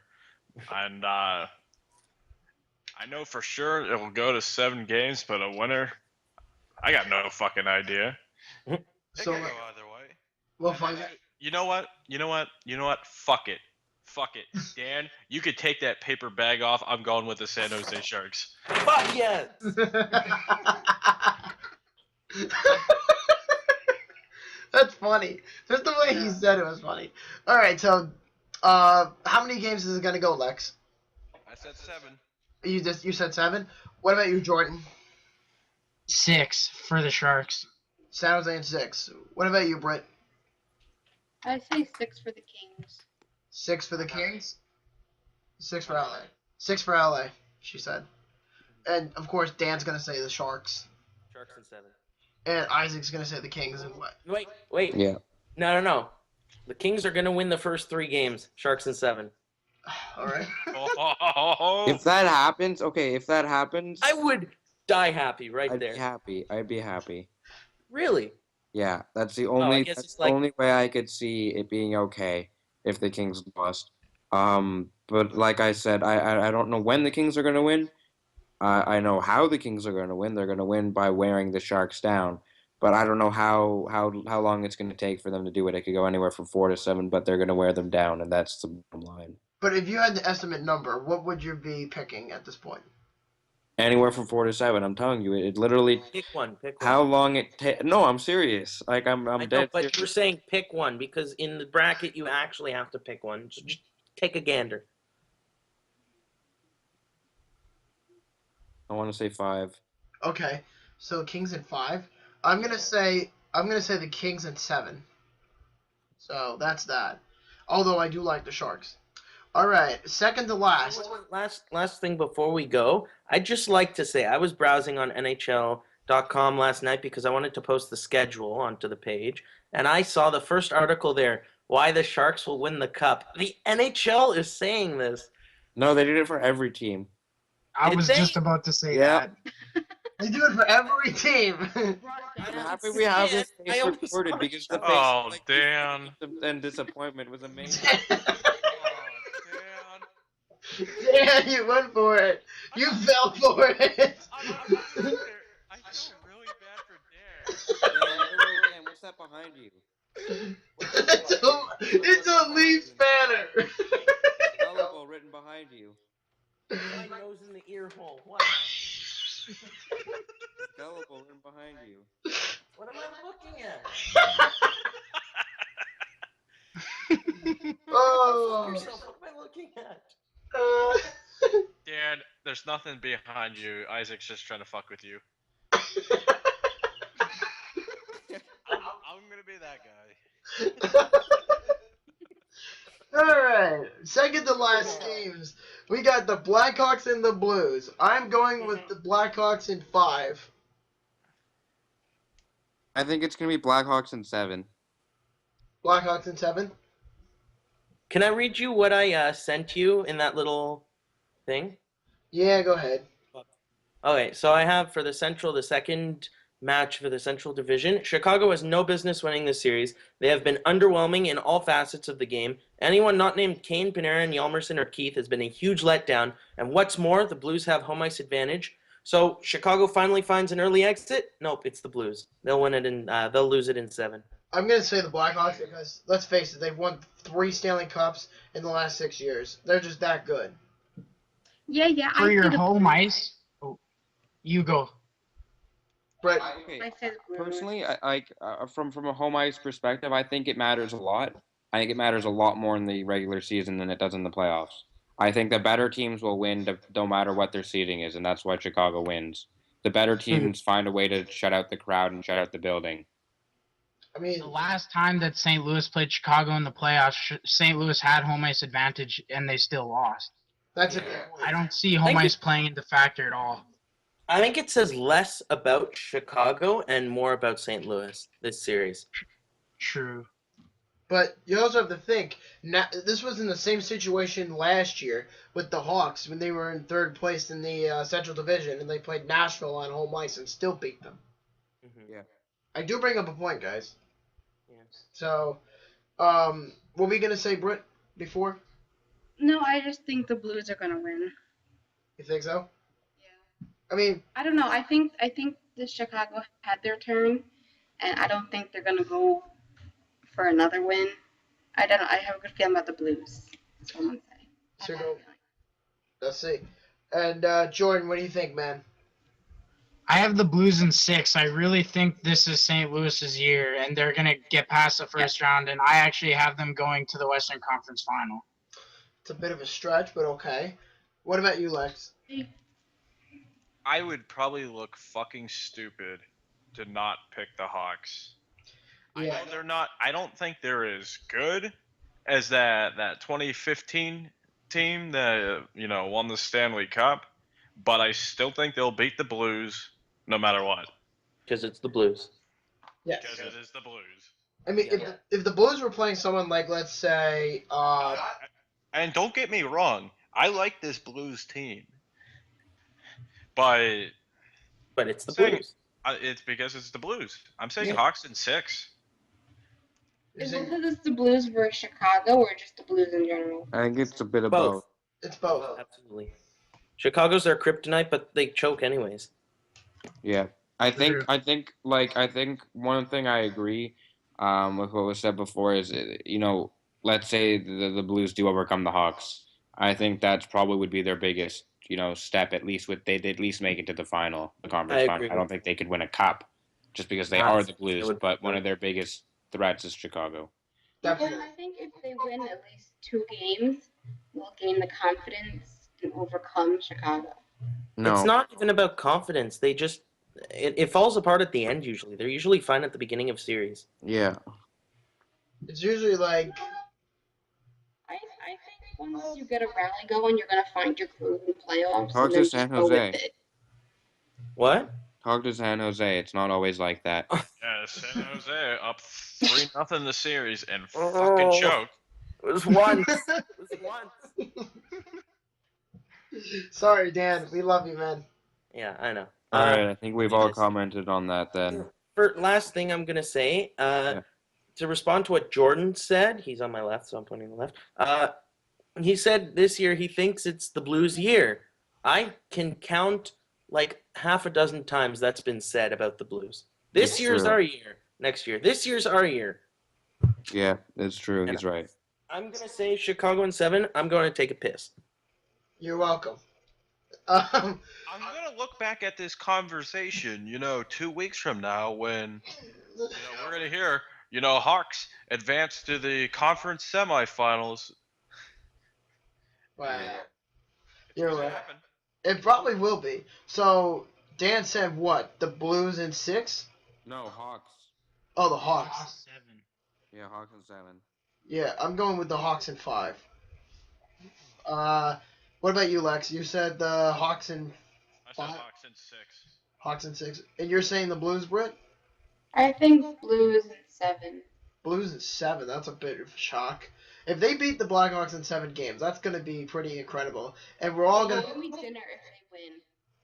And I know for sure it will go to 7 games, but a winner, I got no fucking idea. It So could go either way. we'll find out. You know what? You know what? You know what? Fuck it. Fuck it. Dan, you could take that paper bag off. I'm going with the San Jose Sharks. Fuck yes. That's funny. Just the way he said it was funny. All right, so how many games is it gonna go, Lex? I said 7. You said 7. What about you, Jordan? 6 for the Sharks. San Jose and 6. What about you, Britt? I say 6 for the Kings. 6 for the Kings. 6 for LA. 6 for LA. She said. And of course, Dan's gonna say the Sharks, Sharks in 7. and Isaac's gonna say the Kings. And what? Wait. Yeah. No. The Kings are gonna win the first 3 games. Sharks in 7. All right. Oh, If that happens, I would die happy right I'd there. be happy. I'd be happy. Really? Yeah, that's the I only guess that's it's the like- only way I could see it being okay if the Kings lost. But like I said, I don't know when the Kings are gonna win. I know how the Kings are gonna win. They're gonna win by wearing the Sharks down. But I don't know how long it's gonna take for them to do it. It could go anywhere from 4 to 7, but they're gonna wear them down, and that's the bottom line. But if you had the estimate number, what would you be picking at this point? Anywhere from 4 to 7. I'm telling you, it literally. Pick one. How long it take? No, I'm serious. Like I'm I know, dead but serious. you're saying pick one because in the bracket you actually have to pick one. So just take a gander. I want to say 5. Okay, so Kings in 5. I'm gonna say the Kings in 7. So that's that. Although I do like the Sharks. All right, second to last. Last thing before we go, I'd just like to say I was browsing on NHL.com last night because I wanted to post the schedule onto the page, and I saw the first article there, why the Sharks will win the cup. The NHL is saying this. No, they did it for every team. I Did was they? just about to say Yeah. that. They do it for every team. I'm happy we have this I case almost recorded saw because it. the face Oh, of, like, Dan. and disappointment was amazing. Dan. Yeah, you went for it. You fell for it. I feel really bad for Dan. Dan, what's that behind you? It's a Leafs banner. Gullible written behind you. My nose in the ear hole. What? Gullible written behind you. What am I looking at? Oh. Yourself, what am I looking at? Dan, there's nothing behind you. Isaac's just trying to fuck with you. I'm gonna be that guy. All right, second to last games. We got the Blackhawks and the Blues. I'm going with the Blackhawks in 5. I think it's gonna be Blackhawks in 7. Blackhawks in 7. Can I read you what I sent you in that little thing? Yeah, go ahead. Okay, so I have for the second match for the Central Division. Chicago has no business winning this series. They have been underwhelming in all facets of the game. Anyone not named Kane, Panarin, Yalmerson, or Keith has been a huge letdown. And what's more, the Blues have home ice advantage. So Chicago finally finds an early exit. Nope, it's the Blues. They'll win it in. They'll lose it in 7. I'm gonna say the Blackhawks because let's face it, they've won 3 Stanley Cups in the last 6 years. They're just that good. Yeah. For I your say the home Blues. ice, you go. But Okay. I say the Blues. Personally, from a home ice perspective, I think it matters a lot. I think it matters a lot more in the regular season than it does in the playoffs. I think the better teams will win no matter what their seeding is, and that's why Chicago wins. The better teams find a way to shut out the crowd and shut out the building. I mean, The last time that St. Louis played Chicago in the playoffs, St. Louis had home ice advantage and they still lost. that's a I don't see home ice playing into factor at all. I think it says less about Chicago and more about St. Louis this series. True. But you also have to think, now, this was in the same situation last year with the Hawks when they were in 3rd place in the Central Division and they played Nashville on home ice and still beat them. Yeah. I do bring up a point, guys. Yes. So, what were we going to say, Britt, before? No, I just think the Blues are gonna win. You think so? I mean, I don't know. I think the Chicago had their turn, and I don't think they're gonna go for another win. I don't know. I have a good feeling about the Blues. That's what I'm gonna say. I So have a go- feeling. let's see. And Jordan, what do you think, man? I have the Blues in 6. I really think this is St. Louis's year, and they're going to get past the first round, and I actually have them going to the Western Conference Final. It's a bit of a stretch, but okay. What about you, Lex? I would probably look fucking stupid to not pick the Hawks. I Yeah. know they're not. I don't think they're as good as that 2015 team that won the Stanley Cup, but I still think they'll beat the Blues no matter what. Because it's the Blues. Yes. Because it is the Blues. I mean, if the Blues were playing someone like, let's say, And don't get me wrong, I like this Blues team, but it's the saying- Blues. it's because it's the Blues. I'm saying Yeah. Hawks in 6. Is it because it's the Blues versus Chicago, or just the Blues in general? I think it's a bit of Both. both. it's both. Absolutely. Chicago's their kryptonite, but they choke anyways. Yeah, I think True. I think one thing I agree with what was said before is let's say the Blues do overcome the Hawks. I think that's probably would be their biggest step, at least they'd at least make it to the conference I final. agree. I don't think they could win a cup just because they Ah, are the they Blues, would- but one of their biggest threats is Chicago. Definitely. I think if they win at least 2 games, they'll gain the confidence and overcome Chicago. No, It's not even about confidence. They just it falls apart at the end usually. They're usually fine at the beginning of series. yeah, It's usually like, I think once you get a rally going, you're gonna find your groove in playoffs Talk and to then San just go with Jose. it. What? talk to San Jose. It's not always like that. Yeah, San Jose up 3-0 the series and Oh. fucking choke. It was once. It was once. sorry, Dan, we love you, man. Yeah, I know. All right, I think we've all yes. commented on that then. For last thing I'm gonna say, to respond to what Jordan said, he's on my left, so I'm pointing to the left. He said this year he thinks it's the Blues' year. I can count like half a dozen times that's been said about the Blues. This It's year's true. our year. Next year. This year's our year. Yeah, it's true. He's right. I'm gonna say Chicago in 7. I'm going to take a piss. You're welcome. I'm gonna look back at this conversation, 2 weeks from now when we're gonna hear, Hawks advance to the conference semifinals. wow. It's You're gonna right. happen. It probably will be. So, Dan said what? The Blues in 6? No, Hawks. Oh, the Hawks. 7. Yeah, Hawks in 7. Yeah, I'm going with the Hawks in 5. What about you, Lex? You said the Hawks in I said Five. Hawks in 6. Hawks in 6, and you're saying the Blues, Britt? I think Blues in 7. Blues in 7. That's a bit of a shock. If they beat the Blackhawks in 7 games, that's gonna be pretty incredible. And we're all gonna Give me dinner if they win.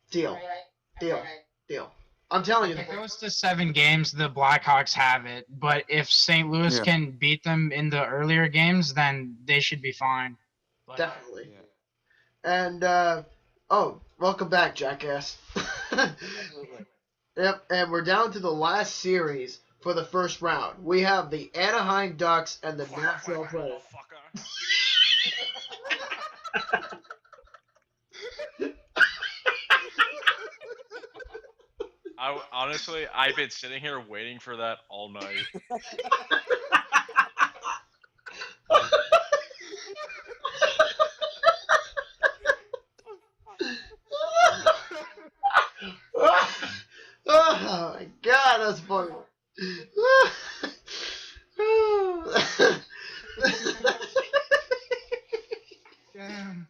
deal, Alright? Deal. Alright. deal. I'm telling you, If it goes to 7 games, the Blackhawks have it. But if St. Louis Yeah. can beat them in the earlier games, then they should be fine. But definitely. Yeah. And welcome back, jackass. Absolutely. Yep, and we're down to the last series for the first round. We have the Anaheim Ducks and the Nashville Predators. Honestly, I've been sitting here waiting for that all night. Oh my god, that's funny. Damn.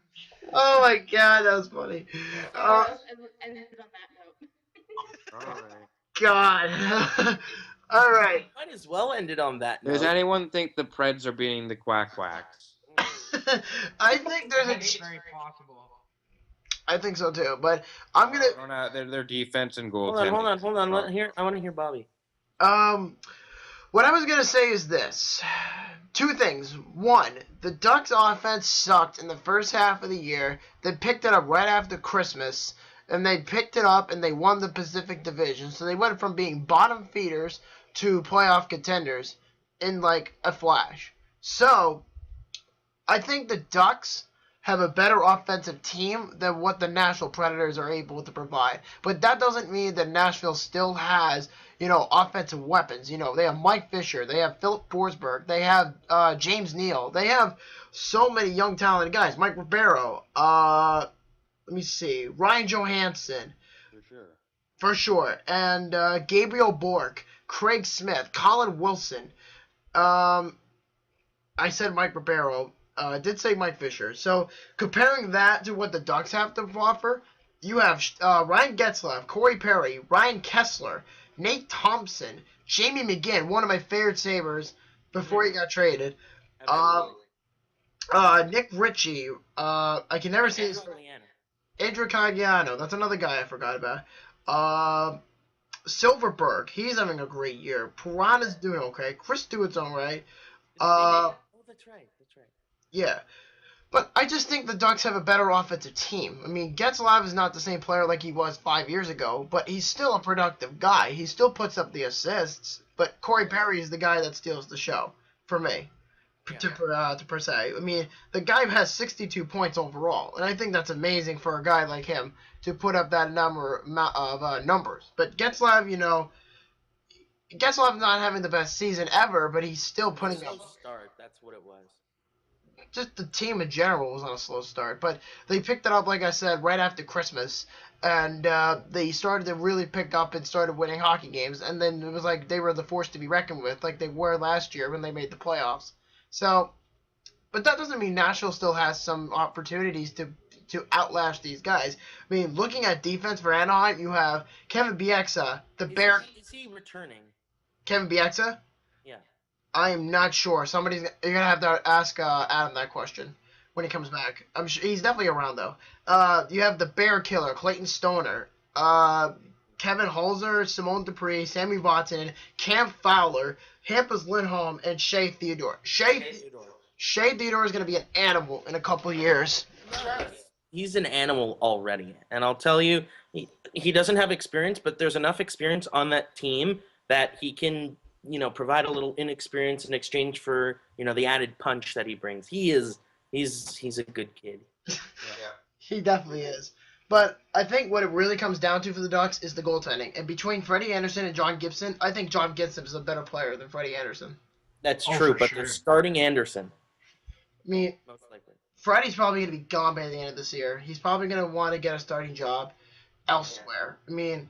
Oh my god, that was funny. And end it on that note. All right. God. All right. Might as well end it on that Does note. anyone think the Preds are beating the Quack Quacks? I think there's That's a. very possible. I think so too, but I'm gonna. I don't know, their defense and goaltending. Hold on. I want to hear Bobby. What I was gonna say is this: 2 things. 1, the Ducks' offense sucked in the first half of the year. They picked it up right after Christmas, and they picked it up and they won the Pacific Division. So they went from being bottom feeders to playoff contenders in like a flash. So I think the Ducks have a better offensive team than what the Nashville Predators are able to provide. But that doesn't mean that Nashville still has, offensive weapons. They have Mike Fisher, they have Philip Forsberg, they have James Neal, they have so many young talented guys. Mike Ribeiro, let me see, Ryan Johansson, for sure, and Gabriel Bork, Craig Smith, Colin Wilson. I said Mike Ribeiro. I did say Mike Fisher. So comparing that to what the Ducks have to offer, you have Ryan Getzlaf, Corey Perry, Ryan Kessler, Nate Thompson, Jamie McGinn, one of my favorite Sabres before he got traded. Nick Ritchie. I can never say his Andrew Cagliano. That's another guy I forgot about. Silverberg. He's having a great year. Piranha's doing okay. Chris Stewart's all right. That's right. Yeah. But I just think the Ducks have a better offensive team. I mean, Getzlaf is not the same player like he was 5 years ago, but he's still a productive guy. He still puts up the assists, but Corey Perry is the guy that steals the show, for me, per se. I mean, the guy has 62 points overall, and I think that's amazing for a guy like him to put up that number of numbers. But Getzlaf, Getzlaf's not having the best season ever, but he's still putting up. Start. That's what it was. Just the team in general was on a slow start, but they picked it up, like I said, right after Christmas, and they started to really pick up and started winning hockey games, and then it was like they were the force to be reckoned with, like they were last year when they made the playoffs. So, but that doesn't mean Nashville still has some opportunities to outlast these guys. I mean, looking at defense for Anaheim, you have Kevin Bieksa, Is he returning? Kevin Bieksa? Yeah. I am not sure. You're gonna have to ask Adam that question when he comes back. I'm sure he's definitely around though. You have the Bear Killer, Clayton Stoner, Kevin Holzer, Simone Dupree, Sammy Watson, Cam Fowler, Hampus Lindholm, and Shea Theodore. Shea Theodore is gonna be an animal in a couple years. He's an animal already, and I'll tell you, he doesn't have experience, but there's enough experience on that team that he can, provide a little inexperience in exchange for, the added punch that he brings. He's a good kid. Yeah. He definitely is. But I think what it really comes down to for the Ducks is the goaltending. And between Freddie Anderson and John Gibson, I think John Gibson is a better player than Freddie Anderson. That's true, but they're starting Anderson. I mean, Most likely. Freddie's probably going to be gone by the end of this year. He's probably going to want to get a starting job elsewhere. I mean,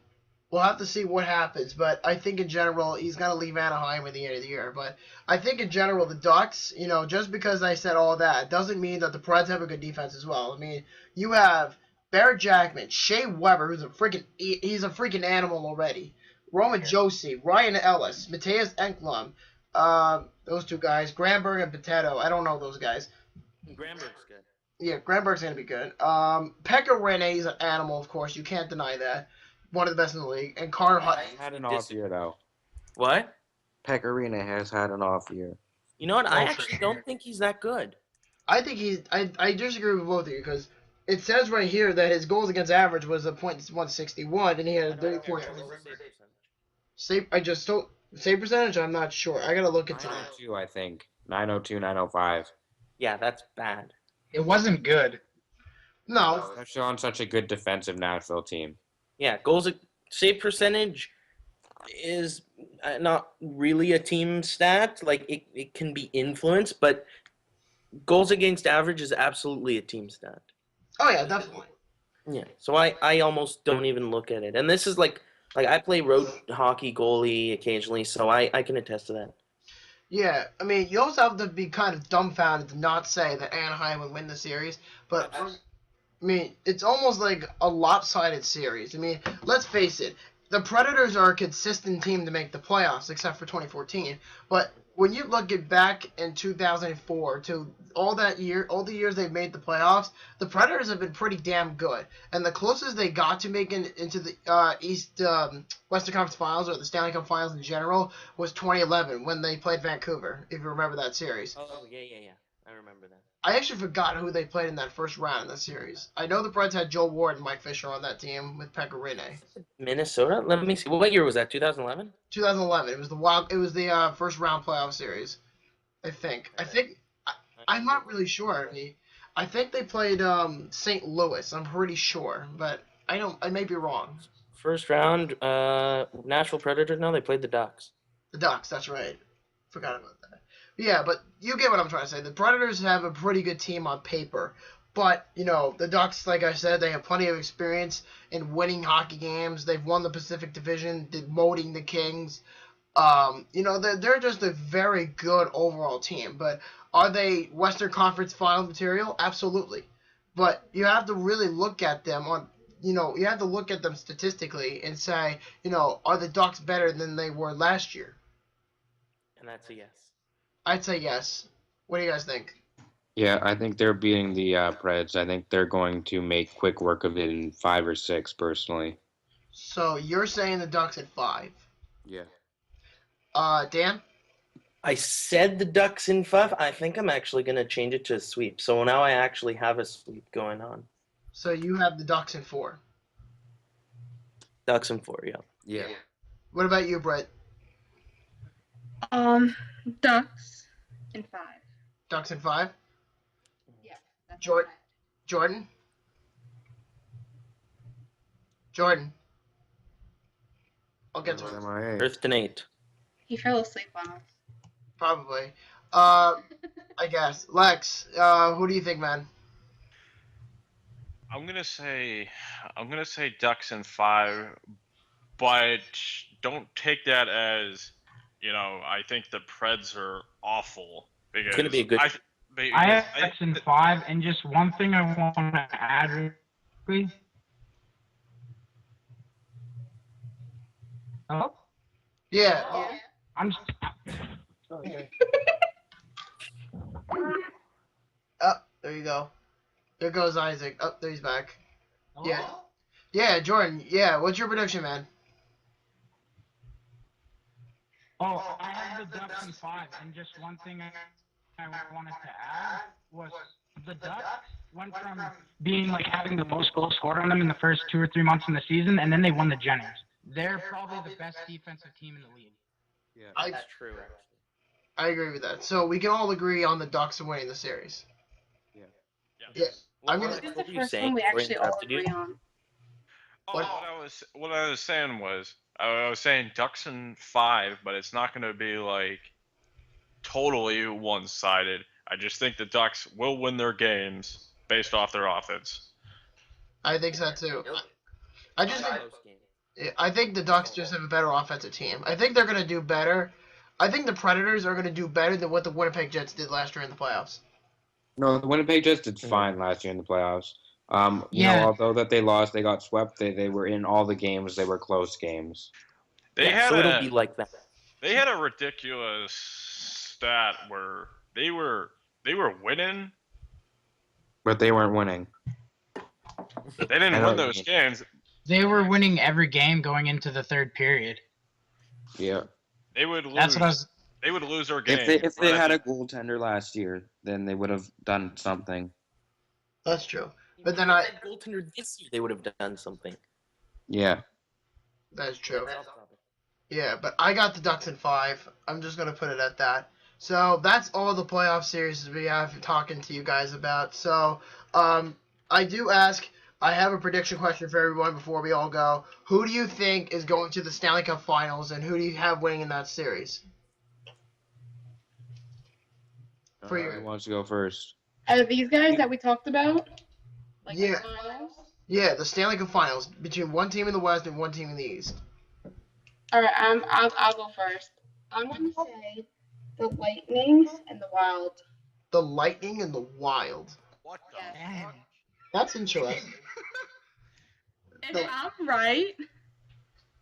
we'll have to see what happens, but I think in general he's going to leave Anaheim at the end of the year. But I think in general the Ducks, just because I said all that doesn't mean that the Preds have a good defense as well. I mean, you have Barrett Jackman, Shea Weber, who's he's a freaking animal already. Roman Josi, Ryan Ellis, Matthias Enklum, those two guys, Granberg and Potato. I don't know those guys. Granberg's good. Yeah, Granberg's going to be good. Pekka Rinne is an animal, of course. You can't deny that. One of the best in the league. And Connor Hutton. Had an off year, though. What? Pecorino has had an off year. You know what? I actually don't think he's that good. I think I disagree with both of you because it says right here that his goals against average was a .161 and he had a 34. Save percentage. I'm not sure. I gotta look into that. 902, I think. 902, 905. Yeah, that's bad. It wasn't good. No. Especially on such a good defensive Nashville team. Yeah, save percentage is not really a team stat. Like, it can be influenced, but goals against average is absolutely a team stat. Oh, yeah, definitely. Yeah, so I almost don't even look at it. And this is like I play road hockey goalie occasionally, so I can attest to that. Yeah, I mean, you also have to be kind of dumbfounded to not say that Anaheim would win the series, but I mean, it's almost like a lopsided series. I mean, let's face it, the Predators are a consistent team to make the playoffs, except for 2014. But when you look at back in 2004 to all the years they've made the playoffs, the Predators have been pretty damn good. And the closest they got to making into the Western Conference Finals or the Stanley Cup Finals in general was 2011 when they played Vancouver, if you remember that series. Oh, yeah. I remember that. I actually forgot who they played in that first round in the series. I know the Preds had Joe Ward and Mike Fisher on that team with Pekka Rinne. Minnesota? Let me see. What year was that? 2011? 2011. It was the first round playoff series. I think. I'm not really sure. I think they played St. Louis. I'm pretty sure, but I may be wrong. First round, Nashville Predators. No, they played the Ducks. The Ducks. That's right. Forgot about that. Yeah, but you get what I'm trying to say. The Predators have a pretty good team on paper, but the Ducks, like I said, they have plenty of experience in winning hockey games. They've won the Pacific Division, demoting the Kings. They're just a very good overall team. But are they Western Conference Final material? Absolutely. But you have to really look at them you have to look at them statistically and say, are the Ducks better than they were last year? And that's a yes. I'd say yes. What do you guys think? Yeah, I think they're beating the Preds. I think they're going to make quick work of it in 5 or 6, personally. So you're saying the Ducks at 5? Yeah. Dan? I said the Ducks in 5. I think I'm actually going to change it to a sweep. So now I actually have a sweep going on. So you have the Ducks in 4? Ducks in 4, yeah. Yeah. What about you, Brett? Ducks in 5. Ducks in 5? Yeah. That's Jordan? correct. Jordan? Jordan? I'll get to it. MIA. Earth to 8. He fell asleep on us. Probably. I guess. Lex, who do you think, man? I'm gonna say Ducks in 5, but don't take that as I think the Preds are awful. Because It's going to be a good. I have Ducks in 5, and just one thing I want to add real quickly. Hello? Yeah. I'm. Oh, there you go. There goes Isaac. Oh, there he's back. Yeah. Yeah, Jordan. Yeah, what's your prediction, man? Oh, I have the Ducks in 5, and just one thing I wanted to add was the Ducks went from being like having the most goals scored on them in the first 2 or 3 months in the season, and then they won the Jennings. They're probably the best defensive team in the league. Yeah. That's true. I agree with that. So we can all agree on the Ducks winning the series. Yeah. I'm gonna. This is What the were you first saying one we before I actually all interrupted you? agree on. What I was saying was I was saying Ducks in 5, but it's not going to be like totally one-sided. I just think the Ducks will win their games based off their offense. I think so too. I think the Ducks just have a better offensive team. I think they're gonna do better. I think the Predators are gonna do better than what the Winnipeg Jets did last year in the playoffs. No, the Winnipeg Jets did fine last year in the playoffs. Although that they lost, they got swept. They were in all the games. They were close games. So it'll be like that. They had a ridiculous stat where they were winning, But they weren't winning. they didn't win those games. They were winning every game going into the third period. Yeah. They would lose. That's what I was. They would lose their game. If they had a goaltender last year, then they would have done something. That's true. But If then they I. had goaltender this year, they would have done something. Yeah. That's true. Yeah, but I got the Ducks in 5. I'm just gonna put it at that. So that's all the playoff series we have talking to you guys about. So I do ask. I have a prediction question for everyone before we all go. Who do you think is going to the Stanley Cup Finals, and who do you have winning in that series? Who wants to go first? Are these guys that we talked about? Like Yeah. the finals? Yeah, the Stanley Cup Finals between one team in the West and one team in the East. All right, I'll go first. I'm gonna say the Lightning and the Wild. The Lightning and the Wild. What the Yes. fuck? That's interesting. If I'm right,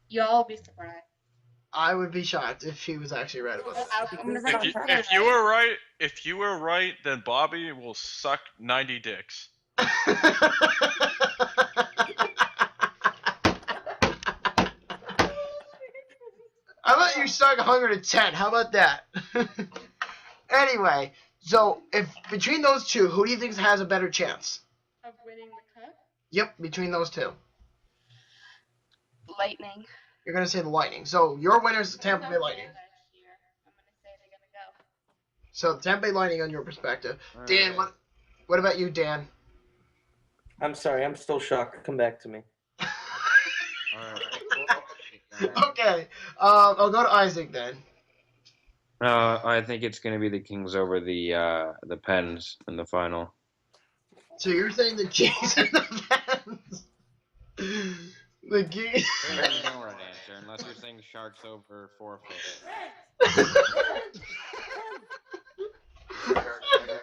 y'all be surprised. I would be shocked if she was actually right about that. I'm gonna say If you were right, then Bobby will suck 90 dicks. How about you suck 110? How about that? Anyway, So, if between those two, who do you think has a better chance? Of winning the cup? Yep, between those two. Lightning. You're gonna say the Lightning. So your winner's the Tampa Bay Lightning. Last year. I'm gonna say they're gonna go. So Tampa Bay Lightning on your perspective. All Dan, right. what about you, Dan? I'm sorry, I'm still shocked. Come back to me. All right. Okay, I'll go to Isaac then. I think it's going to be the Kings over the Pens in the final. So you're saying the Kings and the Pens? The Kings. There's no right answer unless you're saying Sharks over forfeit. Every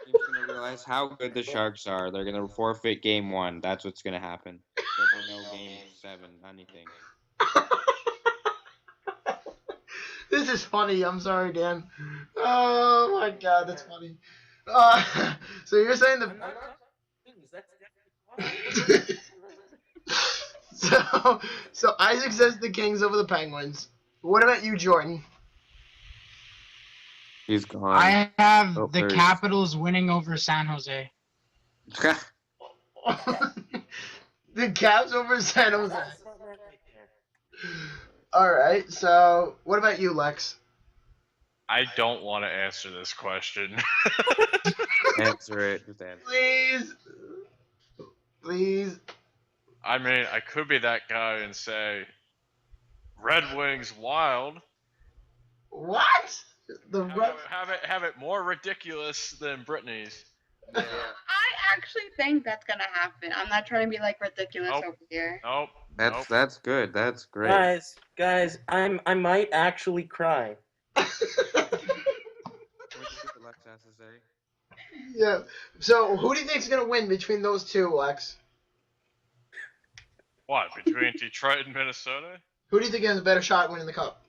team's going to realize how good the Sharks are. They're going to forfeit game 1. That's what's going to happen. There'll be no game 7, anything. This is funny. I'm sorry, Dan. Oh my God, that's funny. So you're saying the. So Isaac says the Kings over the Penguins. What about you, Jordan? He's gone. I have Oh, the there he is. Capitals winning over San Jose. The Caps over San Jose. All right. So what about you, Lex? I don't want to answer this question. Answer it. Just answer. Please. Please. I mean, I could be that guy and say Red Wings Wild. What? The Red. Have it more ridiculous than Brittany's. I actually think that's gonna happen. I'm not trying to be like ridiculous Nope. over here. Nope. That's good. That's great. Guys, I might actually cry. What do you think Lex has to say? Yeah. So who do you think's gonna win between those two, Lex? What, between Detroit and Minnesota? Who do you think has a better shot at winning the cup?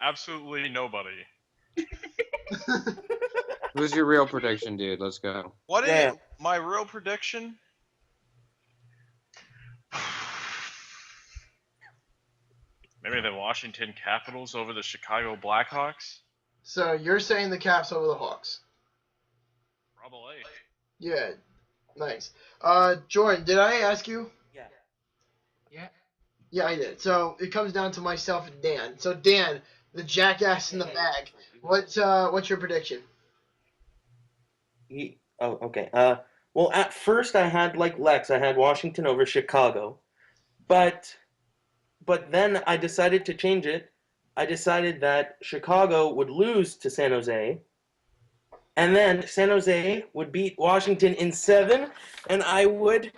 Absolutely nobody. Who's your real prediction, dude? Let's go. What is Yeah. my real prediction? Maybe the Washington Capitals over the Chicago Blackhawks? So you're saying the Caps over the Hawks? Probably. Yeah. Nice. Jordan, did I ask you? Yeah. Yeah. Yeah, I did. So it comes down to myself and Dan. So Dan, the jackass in the bag. What's your prediction? Okay. Well, at first I had like Lex. I had Washington over Chicago, but then I decided to change it. I decided that Chicago would lose to San Jose, and then San Jose would beat Washington in 7, and I would.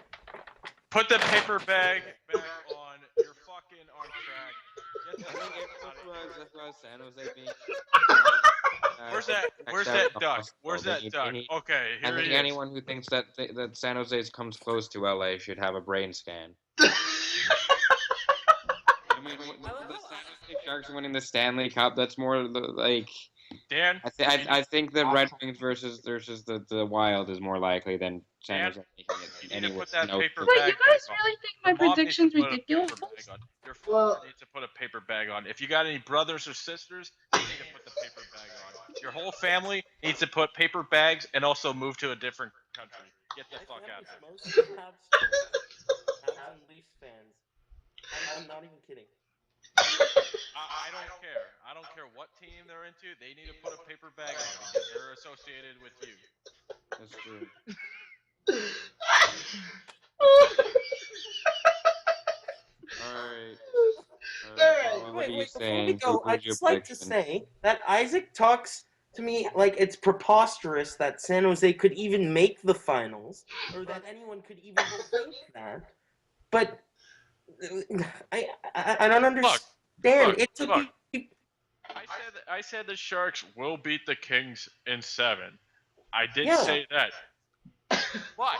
Put the paper bag back on. You're fucking on track. Get the fuck out of here. San Jose being. Where's that duck? Wwhere's that duck? Okay, I here think he is. anyone who thinks that San Jose comes close to LA should have a brain scan. I mean, the San Jose Sharks winning the Stanley Cup, that's more like. Dan, I think the Red Wings versus the Wild is more likely than San Dan, Jose making it. you need to Anyway, put that paper Wait, bag you guys back on. really think my Your mom needs to prediction's put a ridiculous? paper bag on. Your Well- father needs to put a paper bag on. If you got any brothers or sisters, you need to put the paper bag on. Your whole family needs to put paper bags and also move to a different country. Get the fuck out of here. Mostly Habs and Leafs fans. I'm not even kidding. I don't care. I don't care what team they're into. They need to put a paper bag on because they're associated with you. that's true. Alright. Alright. What are you Wait, before we saying? go, Who's I'd your just like to prediction? say that Isaac talks to me like it's preposterous that San Jose could even make the finals, or that anyone could even think that. But I don't understand. look, It took look. you. I said the Sharks will beat the Kings in 7. I did Yeah. say that. But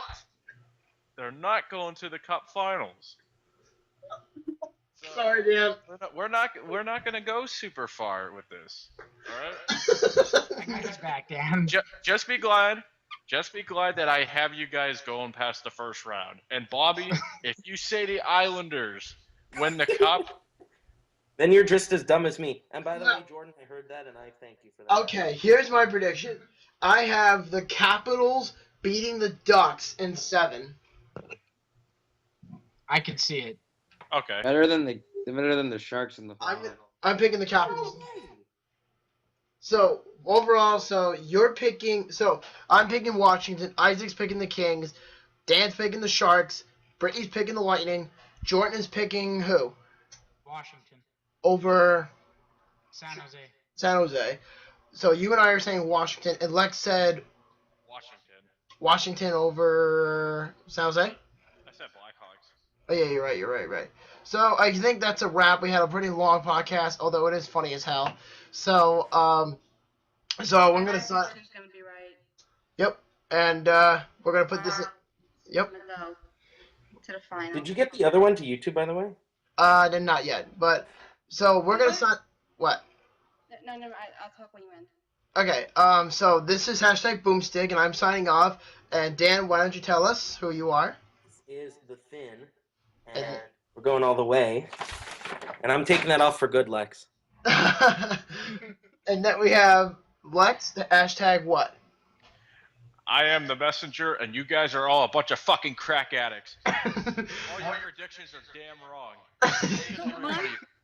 they're not going to the Cup Finals. So Sorry, Dan. we're not going to go super far with this. All right? He's back, Dan. Just be glad that I have you guys going past the first round. And Bobby, if you say the Islanders win the cup, Then you're just as dumb as me. And by the way, Jordan, I heard that, and I thank you for that. Okay, here's my prediction. I have the Capitals beating the Ducks in 7. I could see it. Okay. Better than the Sharks in the final. I'm picking the Capitals. So overall, you're picking. So I'm picking Washington. Isaac's picking the Kings. Dan's picking the Sharks. Brittany's picking the Lightning. Jordan is picking who? Washington. Over San Jose. San Jose. So you and I are saying Washington, and Lex said Washington. Washington over San Jose. I said Blackhawks. Oh yeah, you're right. So I think that's a wrap. We had a pretty long podcast, although it is funny as hell. So I'm gonna sign. Gonna be right. Yep, and we're gonna put this. Yep. I'm gonna go to the final. Did you get the other one to YouTube, by the way? Then not yet, but so we're gonna sign. What? No, I'll talk when you end. Okay. So this is #Boomstick, and I'm signing off. And Dan, why don't you tell us who you are? This is the Finn, and we're going all the way. And I'm taking that off for good, Lex. And then we have Lex, the #what? I am the messenger, and you guys are all a bunch of fucking crack addicts. All your predictions are damn wrong.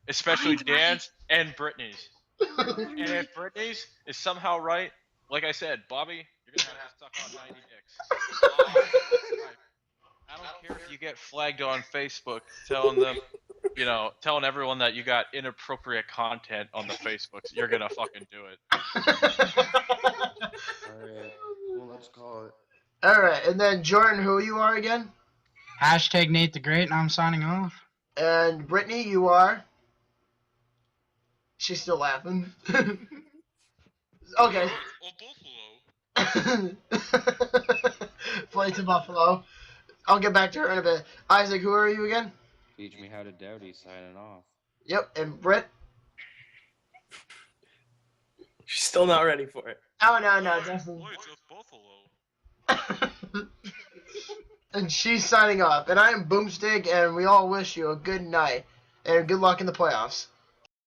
Especially Dan's and Brittany's. And if Brittany's is somehow right, like I said, Bobby, you're gonna have to suck on 90 dicks. I don't care if you get flagged on Facebook telling them, telling everyone that you got inappropriate content on the Facebooks. You're gonna fucking do it. Alright. Well, let's call it. All right, and then Jordan, who you are again? #Nate the Great, and I'm signing off. And Brittany, you are. She's still laughing. Okay. Play to Buffalo. I'll get back to her in a bit. Isaac, who are you again? Teach me how to doughty, signing off. Yep, and Britt. She's still not ready for it. Oh no, definitely. Buffalo. And she's signing off. And I am Boomstick, and we all wish you a good night and good luck in the playoffs.